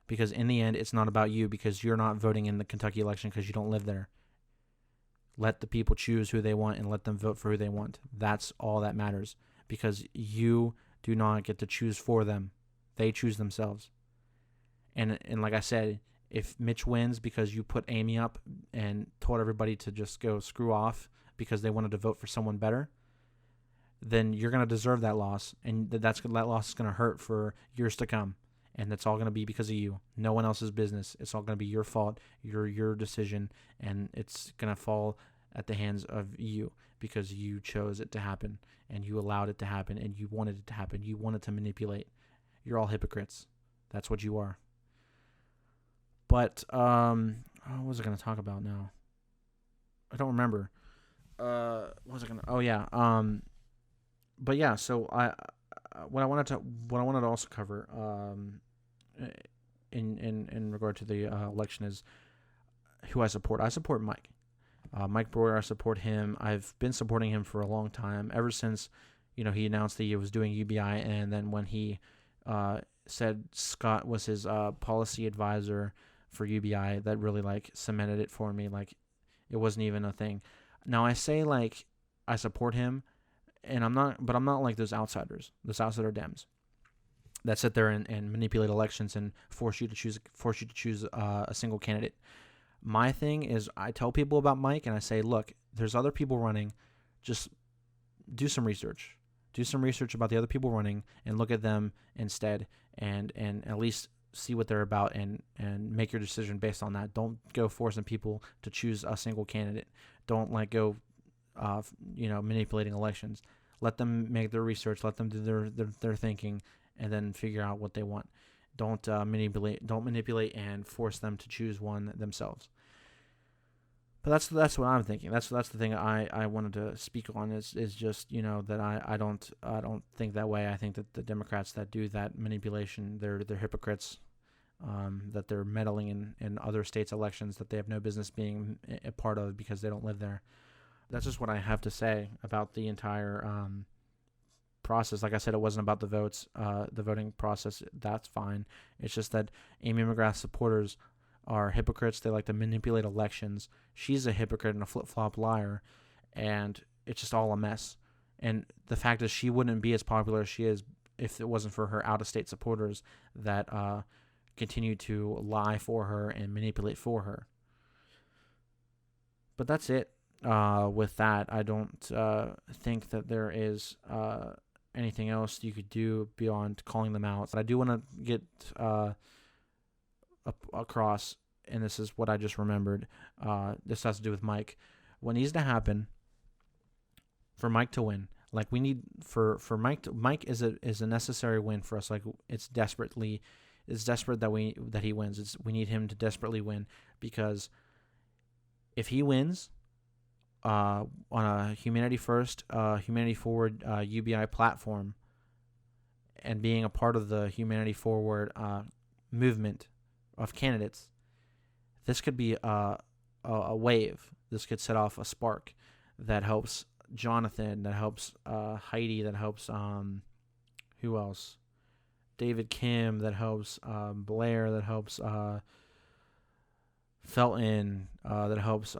Speaker 1: Because in the end, it's not about you because you're not voting in the Kentucky election because you don't live there. Let the people choose who they want and let them vote for who they want. That's all that matters because you do not get to choose for them. They choose themselves. And like I said, if Mitch wins because you put Amy up and told everybody to just go screw off because they wanted to vote for someone better, then you're going to deserve that loss. And that loss is going to hurt for years to come. And that's all going to be because of you. No one else's business. It's all going to be your fault, your decision, and it's going to fall at the hands of you because you chose it to happen, and you allowed it to happen, and you wanted it to happen. You wanted to manipulate. You're all hypocrites. That's what you are. But, what was I going to talk about now? I don't remember. What was I going to... Oh, yeah. But, yeah, so what I wanted to also cover in regard to the election is who I support. I support Mike. Mike Breuer, I support him. I've been supporting him for a long time, ever since he announced that he was doing UBI, and then when he said Scott was his policy advisor for UBI, that really cemented it for me. It wasn't even a thing. Now I say I support him. And I'm not like those outsider Dems that sit there and manipulate elections and force you to choose a single candidate. My thing is, I tell people about Mike and I say, look, there's other people running. Just do some research. Do some research about the other people running and look at them instead, and at least see what they're about and make your decision based on that. Don't go forcing people to choose a single candidate. Don't go manipulating elections. Let them make their research. Let them do their thinking, and then figure out what they want. Don't manipulate and force them to choose one themselves. But that's what I'm thinking. That's the thing I wanted to speak on is just that I don't think that way. I think that the Democrats that do that manipulation, they're hypocrites. That they're meddling in other states' elections that they have no business being a part of because they don't live there. That's just what I have to say about the entire process. Like I said, it wasn't about the votes, the voting process. That's fine. It's just that Amy McGrath's supporters are hypocrites. They like to manipulate elections. She's a hypocrite and a flip-flop liar, and it's just all a mess. And the fact is she wouldn't be as popular as she is if it wasn't for her out-of-state supporters that continue to lie for her and manipulate for her. But that's it. With that, I don't think that there is anything else you could do beyond calling them out. But I do want to get across, and this is what I just remembered. This has to do with Mike. What needs to happen for Mike to win? We need for Mike. Mike is a necessary win for us. It's desperate that he wins. We need him to desperately win, because if he wins on a humanity first, humanity forward UBI platform, and being a part of the humanity forward movement of candidates, this could be a wave. This could set off a spark that helps Jonathan, that helps Heidi, that helps who else? David Kim, that helps Blair, that helps Felton, that helps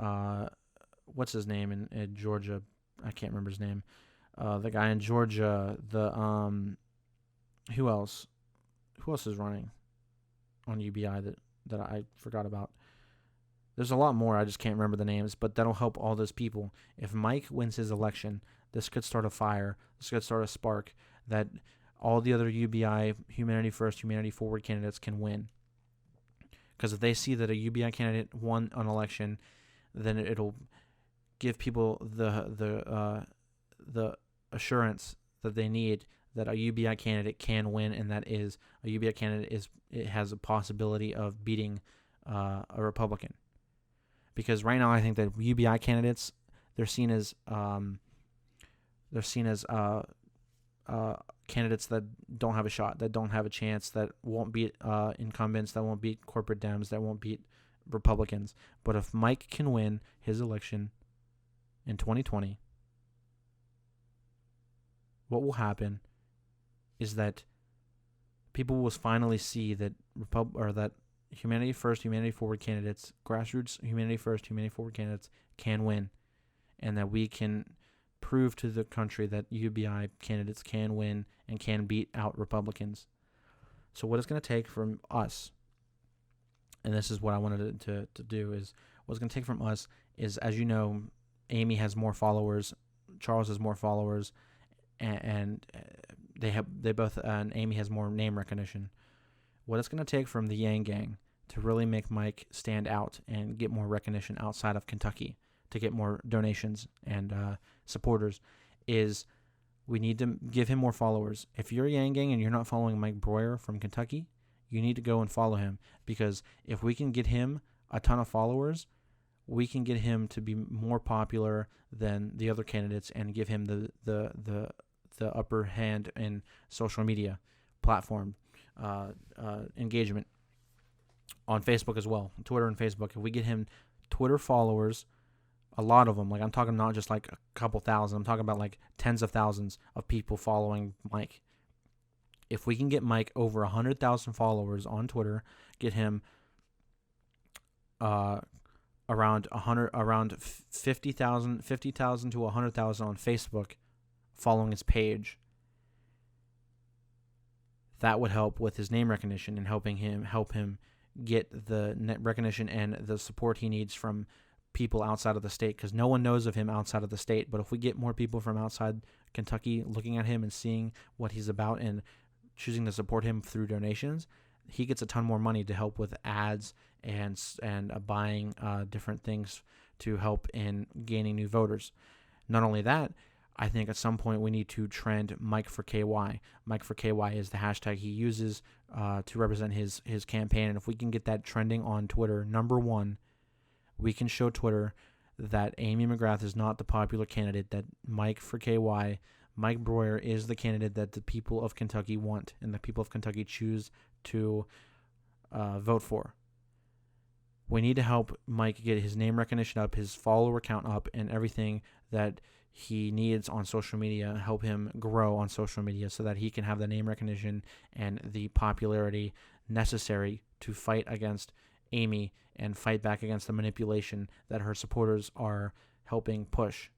Speaker 1: what's his name in Georgia? I can't remember his name. The guy in Georgia. Who else? Who else is running on UBI that I forgot about? There's a lot more. I just can't remember the names, but that'll help all those people. If Mike wins his election, this could start a fire. This could start a spark that all the other UBI, Humanity First, Humanity Forward candidates can win. Because if they see that a UBI candidate won an election, then it'll give people the assurance that they need that a UBI candidate can win, and that is a UBI candidate it has a possibility of beating a Republican. Because right now I think that UBI candidates they're seen as candidates that don't have a shot, that don't have a chance, that won't beat incumbents, that won't beat corporate Dems, that won't beat Republicans. But if Mike can win his election in 2020, what will happen is that people will finally see that that Humanity First, Humanity Forward candidates, grassroots Humanity First, Humanity Forward candidates can win, and that we can prove to the country that UBI candidates can win and can beat out Republicans. So what it's going to take from us, and this is what I wanted to do, is what's going to take from us is, as you know, Amy has more followers, Charles has more followers, and they both and Amy has more name recognition. What it's going to take from the Yang Gang to really make Mike stand out and get more recognition outside of Kentucky, to get more donations and supporters, is we need to give him more followers. If you're a Yang Gang and you're not following Mike Breuer from Kentucky, you need to go and follow him, because if we can get him a ton of followers, we can get him to be more popular than the other candidates and give him the upper hand in social media platform engagement on Facebook as well, Twitter and Facebook. If we get him Twitter followers, a lot of them, like I'm talking not just like a couple thousand, I'm talking about like tens of thousands of people following Mike. If we can get Mike over 100,000 followers on Twitter, get him around 50,000 to 100,000 on Facebook following his page, that would help with his name recognition and help him get the net recognition and the support he needs from people outside of the state, because no one knows of him outside of the state. But if we get more people from outside Kentucky looking at him and seeing what he's about and choosing to support him through donations, he gets a ton more money to help with ads and buying different things to help in gaining new voters. Not only that, I think at some point we need to trend Mike for KY. Mike for KY is the hashtag he uses to represent his campaign. And if we can get that trending on Twitter, number one, we can show Twitter that Amy McGrath is not the popular candidate, that Mike for KY, Mike Breuer, is the candidate that the people of Kentucky want and the people of Kentucky choose to vote for. We need to help Mike get his name recognition up, his follower count up, and everything that he needs on social media, help him grow on social media so that he can have the name recognition and the popularity necessary to fight against Amy and fight back against the manipulation that her supporters are helping push.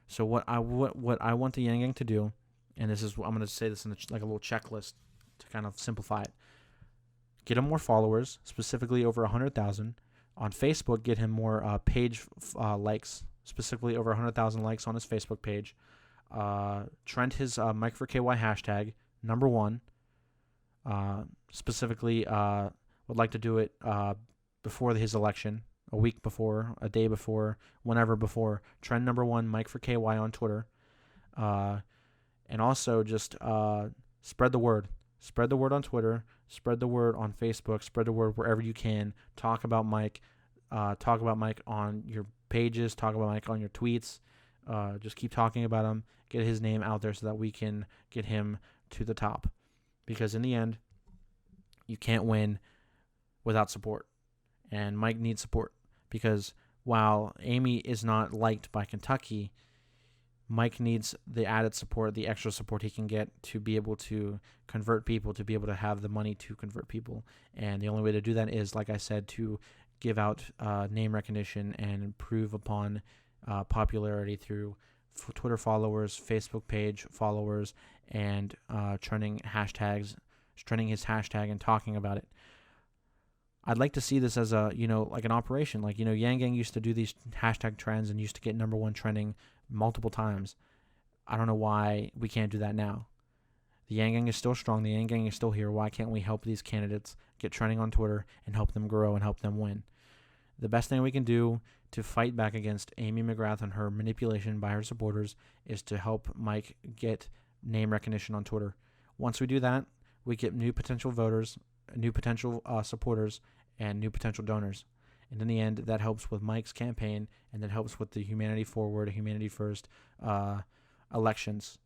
Speaker 1: So what I want the Yang Gang to do, and this is, I'm going to say this in like a little checklist to kind of simplify it. Get him more followers, specifically over 100,000. On Facebook, get him more page likes, specifically over 100,000 likes on his Facebook page. Trend his Mike for KY hashtag, number one. Specifically, would like to do it before his election, a week before, a day before, whenever before. Trend number one, Mike for KY on Twitter. And also just spread the word. Spread the word on Twitter. Spread the word on Facebook. Spread the word wherever you can. Talk about Mike. Talk about Mike on your pages. Talk about Mike on your tweets. Just keep talking about him. Get his name out there so that we can get him to the top. Because in the end, you can't win without support. And Mike needs support. Because while Amy is not liked by Kentucky, Mike needs the added support, the extra support he can get to be able to convert people, to be able to have the money to convert people. And the only way to do that is, like I said, to give out name recognition and improve upon popularity through Twitter followers, Facebook page followers, and trending his hashtag and talking about it. I'd like to see this as like an operation. Like, Yang Gang used to do these hashtag trends and used to get number one trending multiple times. I don't know why we can't do that now. The Yang Gang is still strong. The Yang Gang is still here. Why can't we help these candidates get trending on Twitter and help them grow and help them win? The best thing we can do to fight back against Amy McGrath and her manipulation by her supporters is to help Mike get name recognition on Twitter. Once we do that, we get new potential voters, new potential supporters, and new potential donors. And in the end, that helps with Mike's campaign, and that helps with the Humanity Forward, Humanity First elections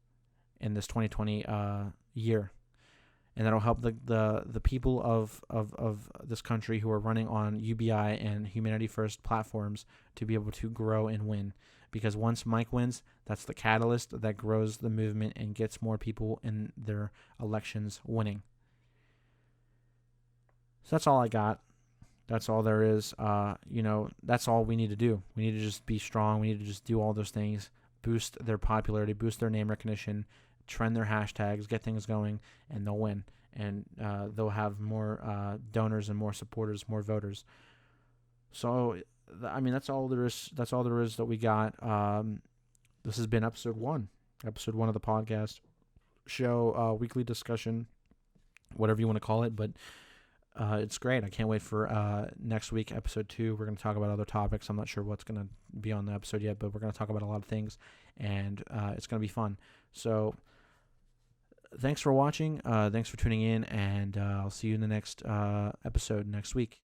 Speaker 1: in this 2020 year. And that'll help the people of this country who are running on UBI and Humanity First platforms to be able to grow and win. Because once Mike wins, that's the catalyst that grows the movement and gets more people in their elections winning. So that's all I got. That's all there is. That's all we need to do. We need to just be strong. We need to just do all those things, boost their popularity, boost their name recognition, trend their hashtags, get things going, and they'll win. And they'll have more donors and more supporters, more voters. So, that's all there is. That's all there is that we got. This has been episode one of the podcast show, weekly discussion, whatever you want to call it. But it's great. I can't wait for next week, episode 2. We're going to talk about other topics. I'm not sure what's going to be on the episode yet, but we're going to talk about a lot of things, and it's going to be fun. So thanks for watching. Thanks for tuning in, and I'll see you in the next episode next week.